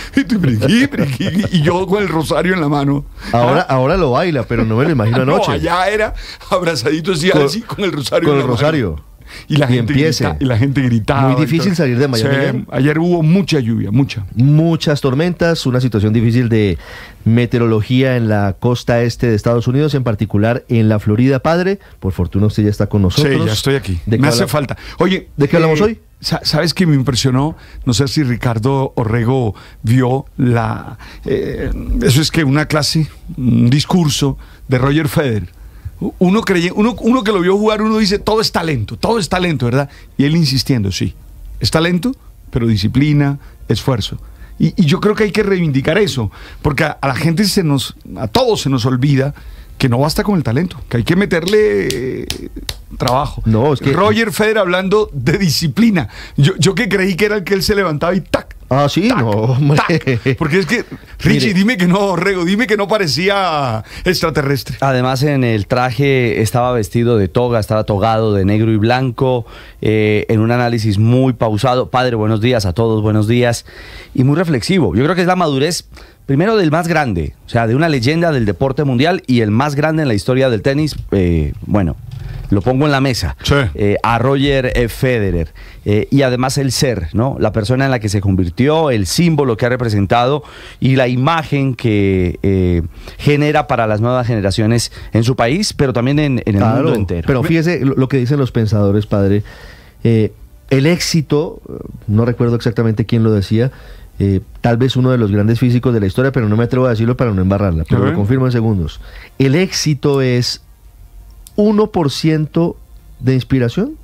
Y yo con el rosario en la mano. Ahora lo baila, pero no me lo imagino anoche. No, allá era abrazadito así con el rosario. Con el rosario. Y la gente gritaba. Muy difícil salir de Miami. Sí, ayer hubo mucha lluvia, muchas tormentas, una situación difícil de meteorología en la costa este de Estados Unidos, en particular en la Florida. Padre, por fortuna usted ya está con nosotros. Sí, ya estoy aquí. Me hace falta. Oye, ¿de qué hablamos hoy? ¿Sabes qué me impresionó? No sé si Ricardo Orrego vio eso es que una clase, un discurso de Roger Federer. Uno que lo vio jugar, uno dice, todo es talento, ¿verdad? Y él insistiendo, sí, es talento, pero disciplina, esfuerzo. Y yo creo que hay que reivindicar eso, porque a la gente a todos se nos olvida que no basta con el talento, que hay que meterle trabajo. No, es que Roger Federer hablando de disciplina. Yo que creí que era el que él se levantaba y ¡tac! Ah, sí, ¡tac! No, hombre. ¡tac! Porque es que, Richie, mire, dime que no, Rego, dime que no parecía extraterrestre. Además, en el traje estaba vestido de toga, estaba togado de negro y blanco, en un análisis muy pausado. Padre, buenos días a todos, buenos días. Y muy reflexivo. Yo creo que es la madurez, primero, del más grande, o sea, de una leyenda del deporte mundial y el más grande en la historia del tenis. lo pongo en la mesa, a Roger Federer, y además el ser, ¿no? La persona en la que se convirtió, el símbolo que ha representado y la imagen que genera para las nuevas generaciones en su país, pero también en el mundo entero. Pero fíjese lo que dicen los pensadores, padre. El éxito, no recuerdo exactamente quién lo decía, tal vez uno de los grandes físicos de la historia, pero no me atrevo a decirlo para no embarrarla, pero lo confirmo en segundos. El éxito es 1% de inspiración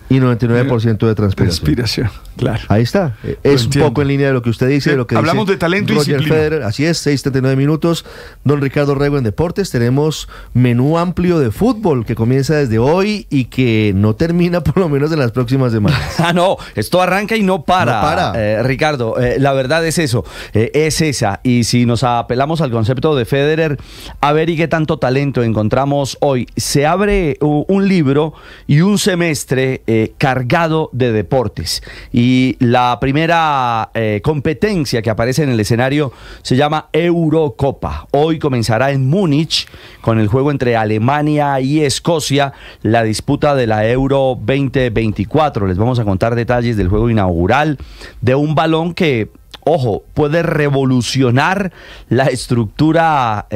y 99% de transpiración. Claro. Ahí está. Es un poco en línea de lo que usted dice, de lo que hablamos dice de talento y Roger disciplina. Federer. Así es, 6:39 minutos. Don Ricardo Rego en Deportes. Tenemos menú amplio de fútbol que comienza desde hoy y que no termina por lo menos en las próximas semanas. No, esto arranca y no para. Ricardo, la verdad es eso, es esa. Y si nos apelamos al concepto de Federer, a ver y qué tanto talento encontramos hoy. Se abre un libro y un semestre cargado de deportes. Y la primera competencia que aparece en el escenario se llama Eurocopa. Hoy comenzará en Múnich con el juego entre Alemania y Escocia, la disputa de la Euro 2024. Les vamos a contar detalles del juego inaugural de un balón que, ojo, puede revolucionar la estructura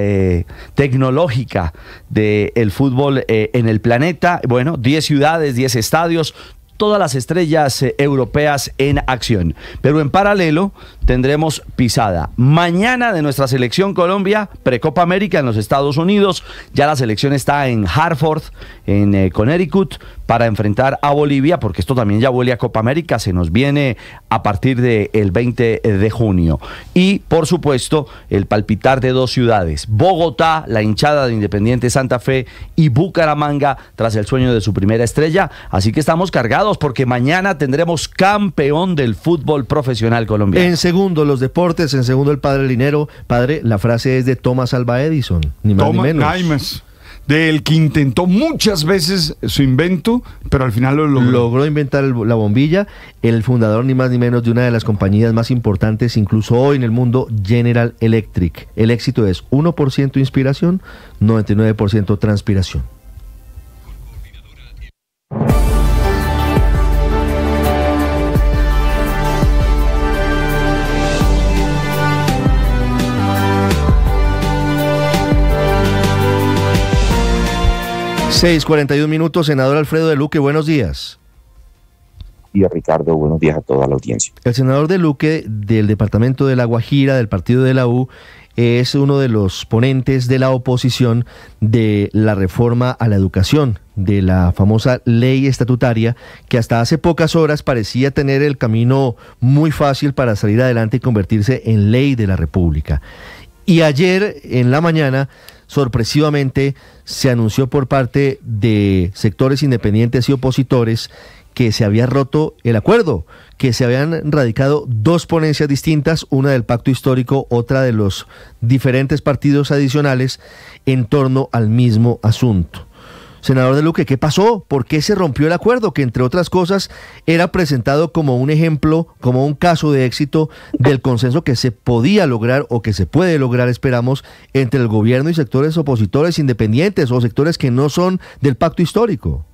tecnológica del fútbol en el planeta. Bueno, 10 ciudades, 10 estadios, todas las estrellas europeas en acción. Pero en paralelo tendremos pisada mañana de nuestra selección Colombia, Precopa América en los Estados Unidos. Ya la selección está en Hartford, en Connecticut, para enfrentar a Bolivia, porque esto también ya huele a Copa América, se nos viene a partir del 20 de junio. Y, por supuesto, el palpitar de dos ciudades, Bogotá, la hinchada de Independiente Santa Fe, y Bucaramanga, tras el sueño de su primera estrella. Así que estamos cargados, porque mañana tendremos campeón del fútbol profesional colombiano. En segundo, los deportes, en segundo, el padre Linero. Padre, la frase es de Thomas Alva Edison, ni más ni menos. Del que intentó muchas veces su invento, pero al final lo logró. Logró inventar la bombilla. El fundador, ni más ni menos, de una de las compañías más importantes, incluso hoy en el mundo, General Electric. El éxito es 1% inspiración, 99% transpiración. Seis 41 minutos, senador Alfredo de Luque, buenos días. Y a Ricardo, buenos días a toda la audiencia. El senador de Luque, del departamento de La Guajira, del partido de la U, es uno de los ponentes de la oposición de la reforma a la educación, de la famosa ley estatutaria, que hasta hace pocas horas parecía tener el camino muy fácil para salir adelante y convertirse en ley de la República. Y ayer, en la mañana, sorpresivamente se anunció por parte de sectores independientes y opositores que se había roto el acuerdo, que se habían radicado dos ponencias distintas, una del pacto histórico, otra de los diferentes partidos adicionales en torno al mismo asunto. Senador de Luque, ¿qué pasó? ¿Por qué se rompió el acuerdo? Que entre otras cosas era presentado como un ejemplo, como un caso de éxito del consenso que se podía lograr o que se puede lograr, esperamos, entre el gobierno y sectores opositores independientes o sectores que no son del pacto histórico.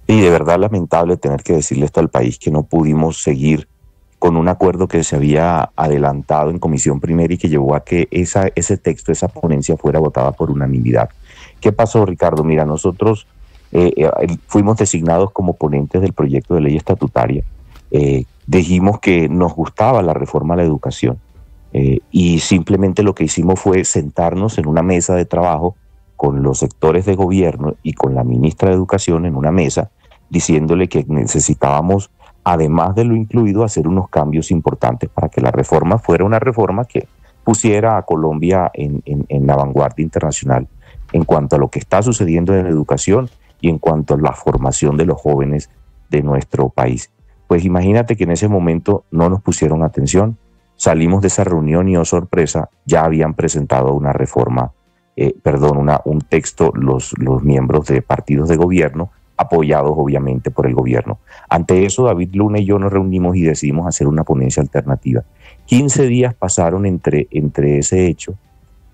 Y de verdad lamentable tener que decirle esto al país, que no pudimos seguir con un acuerdo que se había adelantado en comisión primera y que llevó a que ese texto, esa ponencia fuera votada por unanimidad. ¿Qué pasó, Ricardo? Mira, nosotros fuimos designados como ponentes del proyecto de ley estatutaria. Dijimos que nos gustaba la reforma a la educación y simplemente lo que hicimos fue sentarnos en una mesa de trabajo con los sectores de gobierno y con la ministra de Educación en una mesa, diciéndole que necesitábamos, además de lo incluido, hacer unos cambios importantes para que la reforma fuera una reforma que pusiera a Colombia en la vanguardia internacional en cuanto a lo que está sucediendo en la educación y en cuanto a la formación de los jóvenes de nuestro país. Pues imagínate que en ese momento no nos pusieron atención, salimos de esa reunión y, oh sorpresa, ya habían presentado una reforma, un texto los miembros de partidos de gobierno, apoyados obviamente por el gobierno. Ante eso, David Luna y yo nos reunimos y decidimos hacer una ponencia alternativa. 15 días pasaron entre ese hecho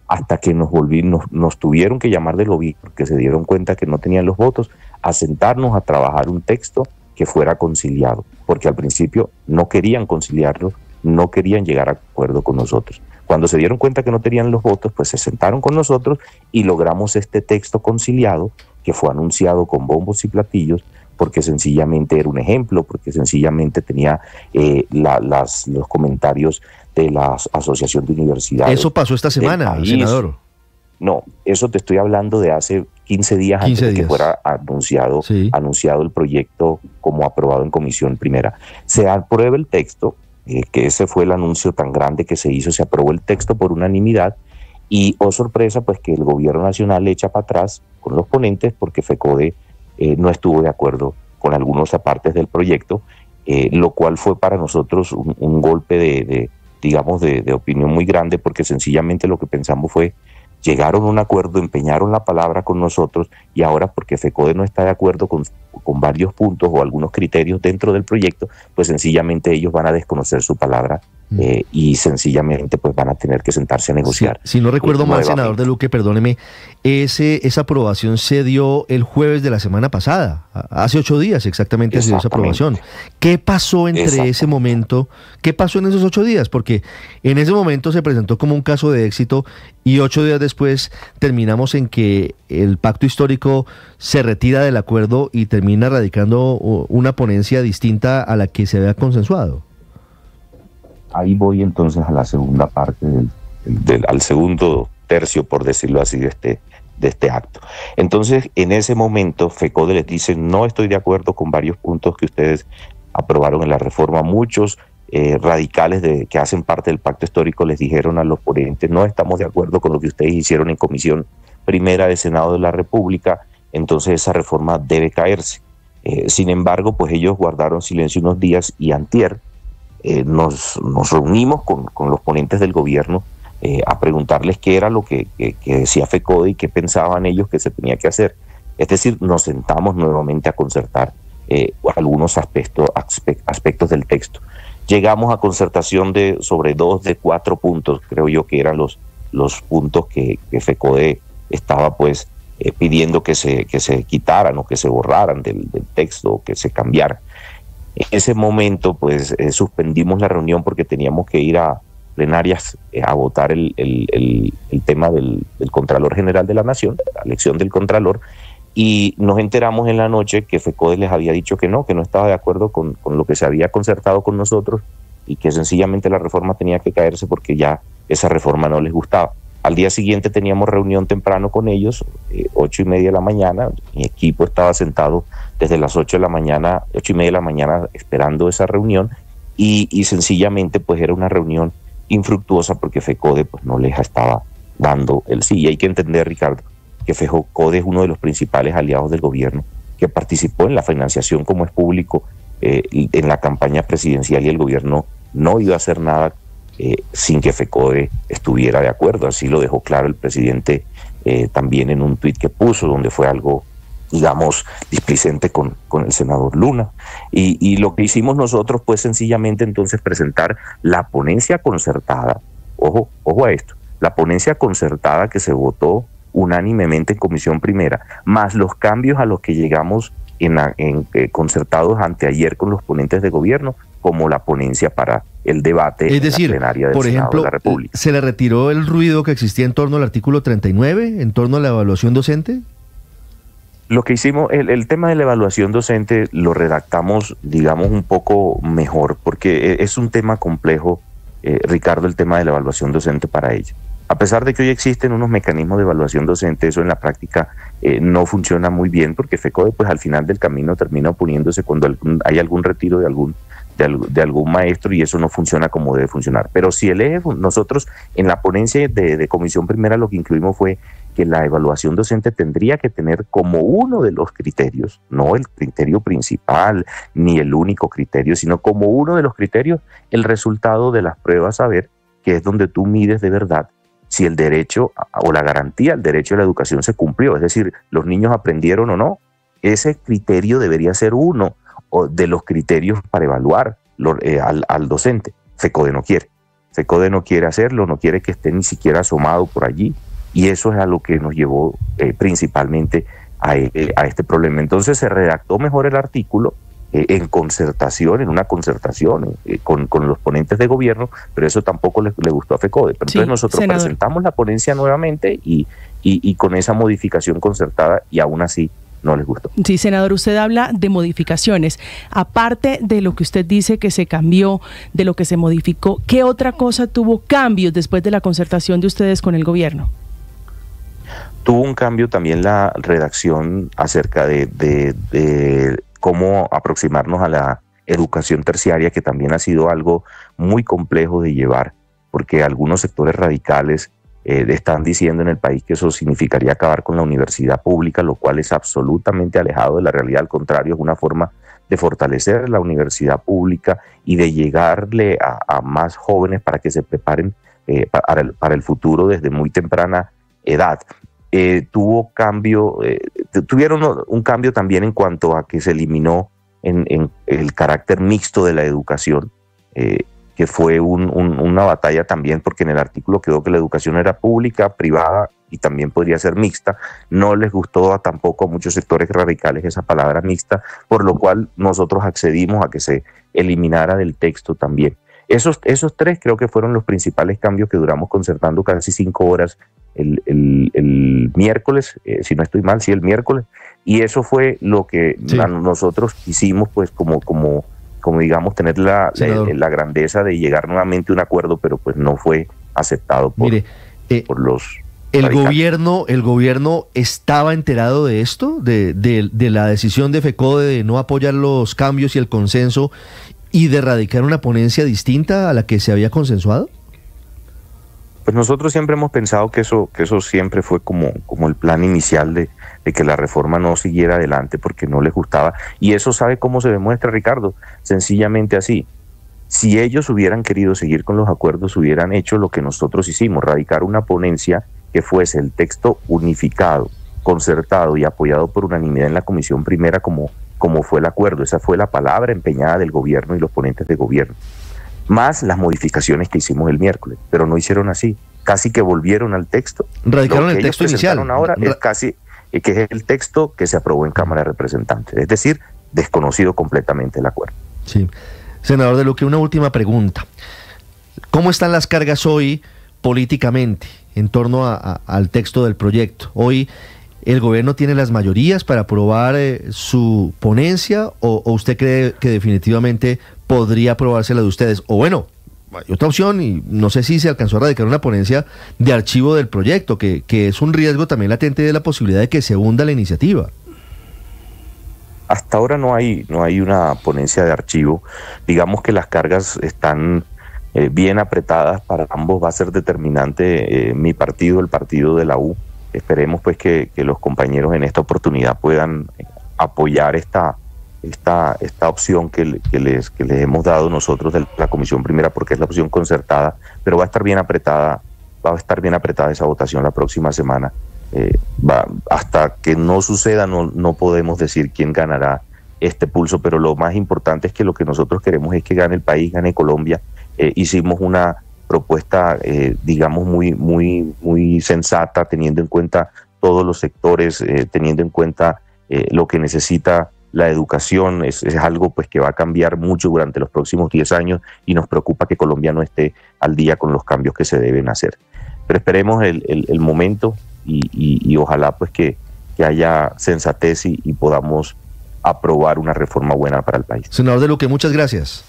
hasta que nos tuvieron que llamar del gobierno, porque se dieron cuenta que no tenían los votos, a sentarnos a trabajar un texto que fuera conciliado, porque al principio no querían conciliarlo, no querían llegar a acuerdo con nosotros. Cuando se dieron cuenta que no tenían los votos, pues se sentaron con nosotros y logramos este texto conciliado que fue anunciado con bombos y platillos, porque sencillamente era un ejemplo, porque sencillamente tenía los comentarios de la Asociación de Universidades. ¿Eso pasó esta semana, senador? No, eso te estoy hablando de hace 15 días antes de que fuera anunciado el proyecto como aprobado en comisión primera. Se aprueba el texto, que ese fue el anuncio tan grande que se hizo, se aprobó el texto por unanimidad y, oh sorpresa, pues que el gobierno nacional le echa para atrás con los ponentes porque FECODE no estuvo de acuerdo con algunas partes del proyecto, lo cual fue para nosotros un golpe de opinión muy grande, porque sencillamente lo que pensamos fue, llegaron a un acuerdo, empeñaron la palabra con nosotros y ahora porque FECODE no está de acuerdo con varios puntos o algunos criterios dentro del proyecto, pues sencillamente ellos van a desconocer su palabra y sencillamente pues van a tener que sentarse a negociar. Si no recuerdo mal, senador De Luque, perdóneme, esa aprobación se dio el jueves de la semana pasada, hace 8 días exactamente se dio esa aprobación. ¿Qué pasó entre ese momento? ¿Qué pasó en esos 8 días? Porque en ese momento se presentó como un caso de éxito y 8 días después terminamos en que el pacto histórico se retira del acuerdo y termina radicando una ponencia distinta a la que se había consensuado. Ahí voy entonces a la segunda parte, al segundo tercio, por decirlo así, de este acto. Entonces, en ese momento, FECODE les dice, no estoy de acuerdo con varios puntos que ustedes aprobaron en la reforma. Muchos radicales que hacen parte del pacto histórico les dijeron a los ponentes, no estamos de acuerdo con lo que ustedes hicieron en comisión primera del Senado de la República, entonces esa reforma debe caerse. Sin embargo, pues ellos guardaron silencio unos días y antier nos reunimos con los ponentes del gobierno a preguntarles qué era lo que decía FECODE y qué pensaban ellos que se tenía que hacer. Es decir, nos sentamos nuevamente a concertar algunos aspectos del texto. Llegamos a concertación sobre 2 de 4 puntos, creo yo que eran los puntos que FECODE estaba pues pidiendo que se quitaran o que se borraran del texto o que se cambiaran. En ese momento pues suspendimos la reunión porque teníamos que ir a plenarias a votar el tema del Contralor General de la Nación, la elección del Contralor, y nos enteramos en la noche que FECODE les había dicho que no estaba de acuerdo con lo que se había concertado con nosotros y que sencillamente la reforma tenía que caerse porque ya esa reforma no les gustaba. Al día siguiente teníamos reunión temprano con ellos, 8:30 de la mañana. Mi equipo estaba sentado desde las 8:30 de la mañana esperando esa reunión y sencillamente pues era una reunión infructuosa porque FECODE pues no les estaba dando el sí. Y hay que entender, Ricardo, que FECODE es uno de los principales aliados del gobierno, que participó en la financiación, como es público, en la campaña presidencial, y el gobierno no iba a hacer nada sin que FECODE estuviera de acuerdo. Así lo dejó claro el presidente también en un tuit que puso, donde fue algo, digamos, displicente con el senador Luna. Y lo que hicimos nosotros fue sencillamente entonces presentar la ponencia concertada. Ojo a esto, la ponencia concertada que se votó unánimemente en comisión primera, más los cambios a los que llegamos concertados anteayer con los ponentes de gobierno, como la ponencia para el debate en la plenaria del por Senado ejemplo, de la República. ¿Se le retiró el ruido que existía en torno al artículo 39, en torno a la evaluación docente? Lo que hicimos, el tema de la evaluación docente lo redactamos, digamos, un poco mejor, porque es un tema complejo, Ricardo, el tema de la evaluación docente para ella. A pesar de que hoy existen unos mecanismos de evaluación docente, eso en la práctica no funciona muy bien, porque FECODE pues al final del camino termina oponiéndose cuando hay algún retiro de algún maestro, y eso no funciona como debe funcionar. Pero si el eje, nosotros en la ponencia de comisión primera lo que incluimos fue que la evaluación docente tendría que tener como uno de los criterios, no el criterio principal ni el único criterio, sino como uno de los criterios el resultado de las pruebas a ver, que es donde tú mides de verdad si el derecho o la garantía al derecho a la educación se cumplió, es decir, los niños aprendieron o no. Ese criterio debería ser uno de los criterios para evaluar al docente. FECODE no quiere. FECODE no quiere hacerlo, no quiere que esté ni siquiera asomado por allí, y eso es a lo que nos llevó principalmente a este problema. Entonces se redactó mejor el artículo en una concertación con los ponentes de gobierno, pero eso tampoco le gustó a FECODE. Pero entonces nosotros presentamos la ponencia nuevamente y con esa modificación concertada, y aún así no les gustó. Sí, senador, usted habla de modificaciones. Aparte de lo que usted dice que se cambió, de lo que se modificó, ¿qué otra cosa tuvo cambios después de la concertación de ustedes con el gobierno? Tuvo un cambio también la redacción acerca de cómo aproximarnos a la educación terciaria, que también ha sido algo muy complejo de llevar, porque algunos sectores radicales están diciendo en el país que eso significaría acabar con la universidad pública, lo cual es absolutamente alejado de la realidad. Al contrario, es una forma de fortalecer la universidad pública y de llegarle a más jóvenes para que se preparen para el futuro desde muy temprana edad. Tuvieron un cambio también en cuanto a que se eliminó en el carácter mixto de la educación, que fue una batalla también, porque en el artículo quedó que la educación era pública, privada y también podría ser mixta. No les gustó tampoco a muchos sectores radicales esa palabra mixta, por lo cual nosotros accedimos a que se eliminara del texto también. Esos tres creo que fueron los principales cambios que duramos concertando casi 5 horas el miércoles, si no estoy mal, sí, el miércoles, y eso fue lo que nosotros hicimos, pues como digamos, tener la grandeza de llegar nuevamente a un acuerdo, pero pues no fue aceptado por los radicales. ¿El gobierno estaba enterado de esto, de la decisión de FECODE de no apoyar los cambios y el consenso y de radicar una ponencia distinta a la que se había consensuado? Pues nosotros siempre hemos pensado que eso siempre fue como el plan inicial de que la reforma no siguiera adelante porque no les gustaba. Y eso, ¿sabe cómo se demuestra, Ricardo? Sencillamente así. Si ellos hubieran querido seguir con los acuerdos, hubieran hecho lo que nosotros hicimos, radicar una ponencia que fuese el texto unificado, concertado y apoyado por unanimidad en la Comisión Primera, como fue el acuerdo. Esa fue la palabra empeñada del gobierno y los ponentes de gobierno, más las modificaciones que hicimos el miércoles, pero no hicieron así, casi que volvieron al texto. Radicaron el texto inicial. Ahora es casi que es el texto que se aprobó en Cámara de Representantes, es decir, desconocido completamente el acuerdo. Sí. Senador De Luque, una última pregunta. ¿Cómo están las cargas hoy políticamente en torno al texto del proyecto? Hoy, ¿el gobierno tiene las mayorías para aprobar su ponencia o usted cree que definitivamente podría aprobarse la de ustedes? O bueno, hay otra opción, y no sé si se alcanzó a radicar una ponencia de archivo del proyecto, que es un riesgo también latente de la posibilidad de que se hunda la iniciativa. Hasta ahora no hay una ponencia de archivo. Digamos que las cargas están bien apretadas para ambos. Va a ser determinante mi partido, el partido de la U. Esperemos pues que los compañeros en esta oportunidad puedan apoyar esta opción que les hemos dado nosotros de la Comisión Primera, porque es la opción concertada, pero va a estar bien apretada esa votación la próxima semana. Hasta que no suceda no podemos decir quién ganará este pulso, pero lo más importante es que lo que nosotros queremos es que gane el país, gane Colombia. Hicimos una propuesta digamos muy sensata, teniendo en cuenta todos los sectores, teniendo en cuenta lo que necesita la educación. Es algo pues que va a cambiar mucho durante los próximos 10 años y nos preocupa que Colombia no esté al día con los cambios que se deben hacer. Pero esperemos el momento y ojalá pues que haya sensatez y podamos aprobar una reforma buena para el país. Senador De Luque, muchas gracias.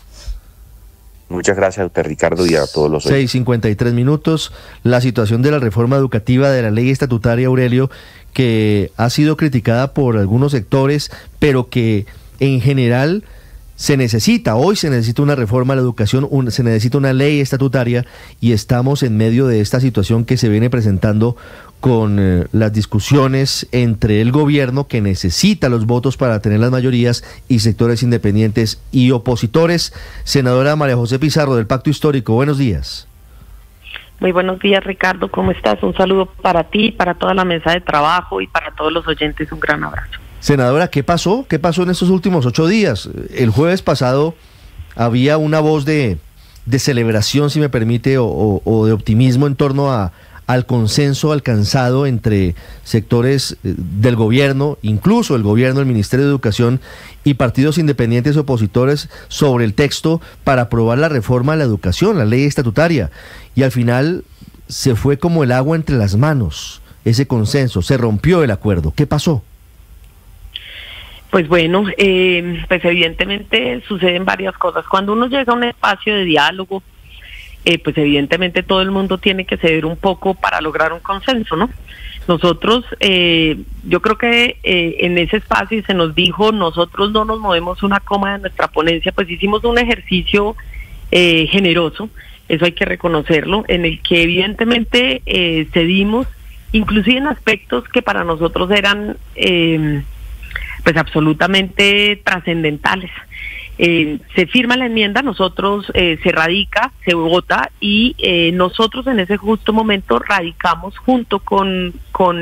Muchas gracias a usted, Ricardo, y a todos los oyentes. 6:53 minutos. La situación de la reforma educativa de la ley estatutaria, Aurelio, que ha sido criticada por algunos sectores, pero que en general hoy se necesita una reforma a la educación, se necesita una ley estatutaria, y estamos en medio de esta situación que se viene presentando con las discusiones entre el gobierno, que necesita los votos para tener las mayorías, y sectores independientes y opositores. Senadora María José Pizarro, del Pacto Histórico, buenos días. Muy buenos días, Ricardo, ¿cómo estás? Un saludo para ti, para toda la mesa de trabajo y para todos los oyentes, un gran abrazo. Senadora, ¿qué pasó? ¿Qué pasó en estos últimos 8 días? El jueves pasado había una voz de celebración, si me permite, o de optimismo en torno al consenso alcanzado entre sectores del gobierno, incluso el gobierno, el Ministerio de Educación y partidos independientes opositores sobre el texto para aprobar la reforma a la educación, la ley estatutaria. Y al final se fue como el agua entre las manos ese consenso, se rompió el acuerdo. ¿Qué pasó? Pues bueno, pues evidentemente suceden varias cosas. Cuando uno llega a un espacio de diálogo, pues evidentemente todo el mundo tiene que ceder un poco para lograr un consenso, ¿no? Nosotros, yo creo que en ese espacio se nos dijo, nosotros no nos movemos una coma de nuestra ponencia, pues hicimos un ejercicio generoso, eso hay que reconocerlo, en el que evidentemente cedimos, inclusive en aspectos que para nosotros eran pues absolutamente trascendentales. Se firma la enmienda, nosotros se radica, se vota y nosotros en ese justo momento radicamos junto con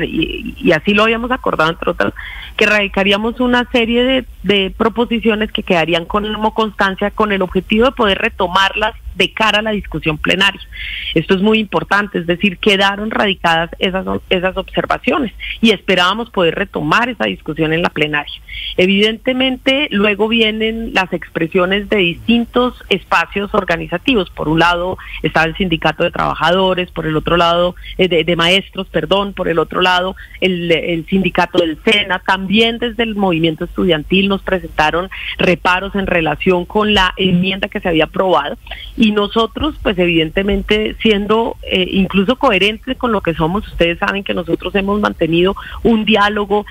y así lo habíamos acordado entre otras, que radicaríamos una serie de proposiciones que quedarían como constancia con el objetivo de poder retomarlas de cara a la discusión plenaria. Esto es muy importante, es decir, quedaron radicadas esas observaciones y esperábamos poder retomar esa discusión en la plenaria. Evidentemente, luego vienen las expresiones de distintos espacios organizativos. Por un lado estaba el sindicato de trabajadores, por el otro lado, de maestros, perdón, por el otro lado el sindicato del SENA, también desde el movimiento estudiantil nos presentaron reparos en relación con la enmienda que se había aprobado. Y nosotros, pues evidentemente, siendo incluso coherentes con lo que somos, ustedes saben que nosotros hemos mantenido un diálogo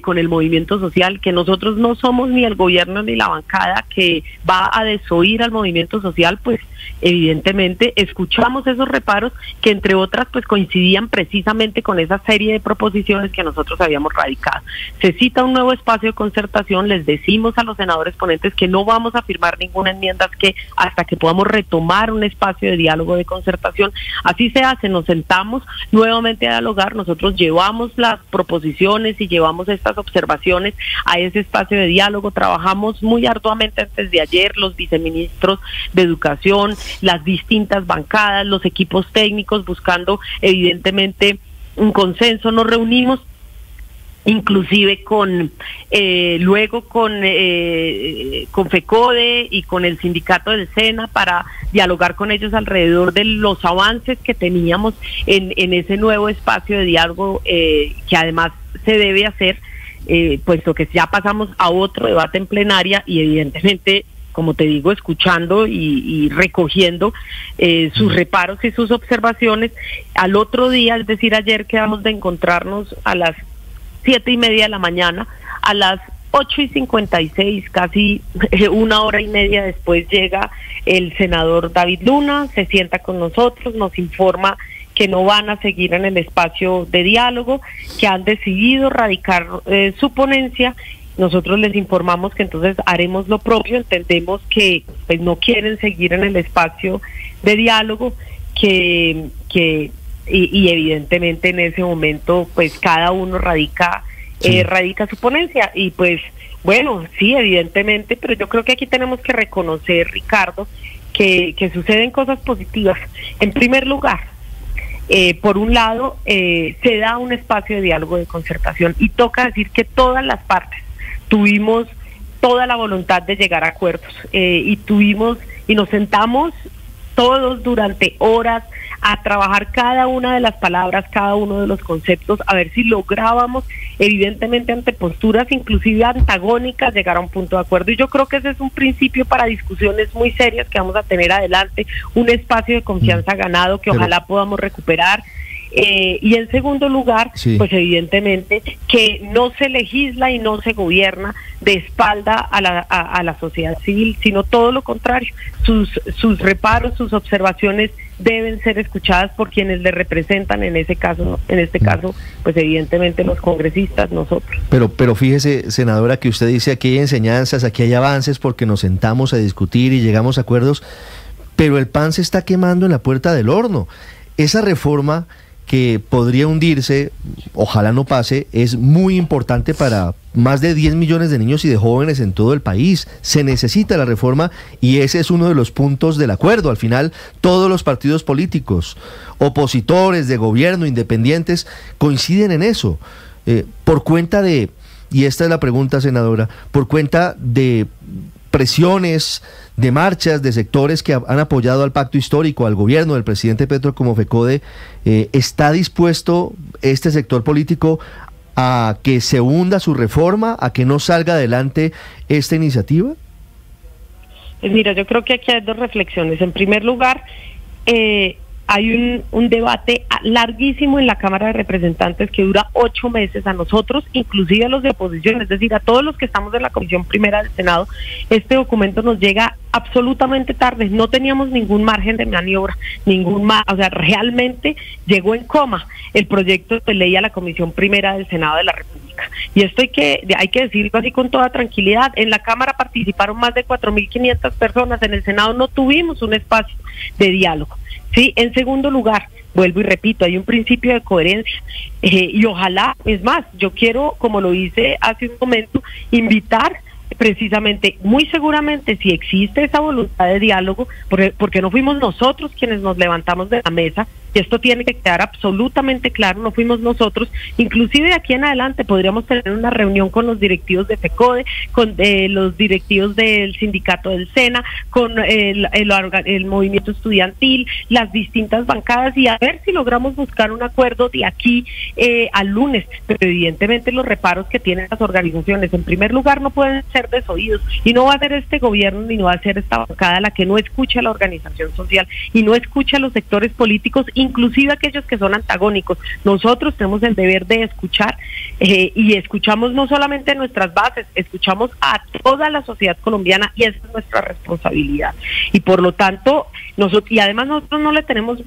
con el movimiento social, que nosotros no somos ni el gobierno ni la bancada que va a desoír al movimiento social, pues evidentemente escuchamos esos reparos que entre otras pues coincidían precisamente con esa serie de proposiciones que nosotros habíamos radicado. Se cita un nuevo espacio de concertación, les decimos a los senadores ponentes que no vamos a firmar ninguna enmienda que hasta que podamos retomar un espacio de diálogo de concertación. Así se hace, nos sentamos nuevamente a dialogar, nosotros llevamos las proposiciones y llevamos estas observaciones a ese espacio de diálogo, trabajamos muy arduamente antes de ayer, los viceministros de Educación, las distintas bancadas, los equipos técnicos, buscando evidentemente un consenso. Nos reunimos inclusive luego con FECODE y con el sindicato del SENA para dialogar con ellos alrededor de los avances que teníamos en ese nuevo espacio de diálogo que además se debe hacer, puesto que ya pasamos a otro debate en plenaria y evidentemente, como te digo, escuchando y recogiendo sus reparos y sus observaciones. Al otro día, es decir, ayer quedamos de encontrarnos a las 7:30 de la mañana, a las 8:56, casi una hora y media después, llega el senador David Luna, se sienta con nosotros, nos informa que no van a seguir en el espacio de diálogo, que han decidido radicar su ponencia. Nosotros les informamos que entonces haremos lo propio, entendemos que pues no quieren seguir en el espacio de diálogo, y evidentemente en ese momento pues cada uno radica su ponencia y pues bueno, sí, evidentemente, pero yo creo que aquí tenemos que reconocer, Ricardo, que suceden cosas positivas. En primer lugar, por un lado, se da un espacio de diálogo de concertación y toca decir que todas las partes tuvimos toda la voluntad de llegar a acuerdos y nos sentamos todos durante horas a trabajar cada una de las palabras, cada uno de los conceptos, a ver si lográbamos, evidentemente ante posturas inclusive antagónicas, llegar a un punto de acuerdo. Y yo creo que ese es un principio para discusiones muy serias que vamos a tener adelante, un espacio de confianza ganado que ojalá podamos recuperar. Y en segundo lugar, pues evidentemente que no se legisla y no se gobierna de espalda a la sociedad civil, sino todo lo contrario. Sus reparos, sus observaciones deben ser escuchadas por quienes le representan en este caso, pues evidentemente los congresistas, nosotros. Pero fíjese, senadora, que usted dice aquí hay enseñanzas, aquí hay avances porque nos sentamos a discutir y llegamos a acuerdos, pero el pan se está quemando en la puerta del horno. Esa reforma que podría hundirse, ojalá no pase, es muy importante para más de 10 millones de niños y de jóvenes en todo el país. Se necesita la reforma y ese es uno de los puntos del acuerdo. Al final, todos los partidos políticos, opositores, de gobierno, independientes, coinciden en eso. Por cuenta de, y esta es la pregunta, senadora, por cuenta de presiones, de marchas, de sectores que han apoyado al pacto histórico, al gobierno del presidente Petro como FECODE, ¿está dispuesto este sector político a que se hunda su reforma, a que no salga adelante esta iniciativa? Pues mira, yo creo que aquí hay dos reflexiones. En primer lugar, hay un debate larguísimo en la Cámara de Representantes que dura 8 meses. A nosotros, inclusive a los de oposición, es decir, a todos los que estamos en la Comisión Primera del Senado, este documento nos llega absolutamente tarde. No teníamos ningún margen de maniobra, o sea, realmente llegó en coma el proyecto de ley a la Comisión Primera del Senado de la República. Y esto hay que decirlo así con toda tranquilidad. En la Cámara participaron más de 4.500 personas, en el Senado no tuvimos un espacio de diálogo. Sí, en segundo lugar, vuelvo y repito, hay un principio de coherencia y ojalá, es más, yo quiero, como lo hice hace un momento, invitar precisamente, muy seguramente, si existe esa voluntad de diálogo, porque no fuimos nosotros quienes nos levantamos de la mesa, y esto tiene que quedar absolutamente claro, no fuimos nosotros. Inclusive de aquí en adelante podríamos tener una reunión con los directivos de FECODE, con los directivos del sindicato del SENA, con el movimiento estudiantil, las distintas bancadas, y a ver si logramos buscar un acuerdo de aquí al lunes. Pero evidentemente los reparos que tienen las organizaciones, en primer lugar, no pueden ser desoídos, y no va a ser este gobierno ni no va a ser esta bancada la que no escucha a la organización social y no escucha a los sectores políticos, inclusive aquellos que son antagónicos. Nosotros tenemos el deber de escuchar y escuchamos no solamente nuestras bases, escuchamos a toda la sociedad colombiana, y esa es nuestra responsabilidad. Y por lo tanto, y además nosotros no le tenemos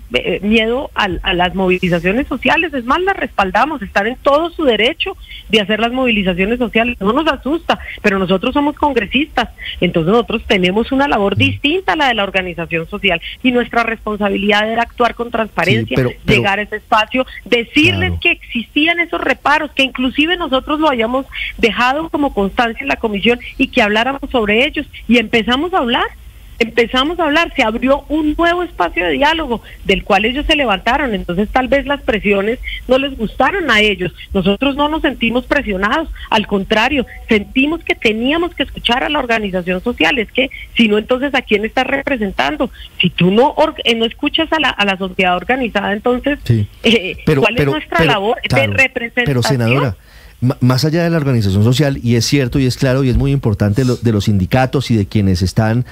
miedo a las movilizaciones sociales, es más, las respaldamos, están en todo su derecho de hacer las movilizaciones sociales, no nos asusta, pero nosotros somos congresistas, entonces nosotros tenemos una labor distinta a la de la organización social, y nuestra responsabilidad era actuar con transparencia, llegar a ese espacio, decirles que existían esos reparos, que inclusive nosotros lo hayamos dejado como constancia en la comisión y que habláramos sobre ellos, y empezamos a hablar, se abrió un nuevo espacio de diálogo del cual ellos se levantaron. Entonces tal vez las presiones no les gustaron a ellos, nosotros no nos sentimos presionados, al contrario, sentimos que teníamos que escuchar a la organización social. Es que si no, entonces ¿a quién estás representando? Si tú no escuchas a la sociedad organizada, entonces sí. ¿Cuál es nuestra labor de representación? Pero senadora, más allá de la organización social, y es cierto y es claro y es muy importante de los sindicatos y de quienes están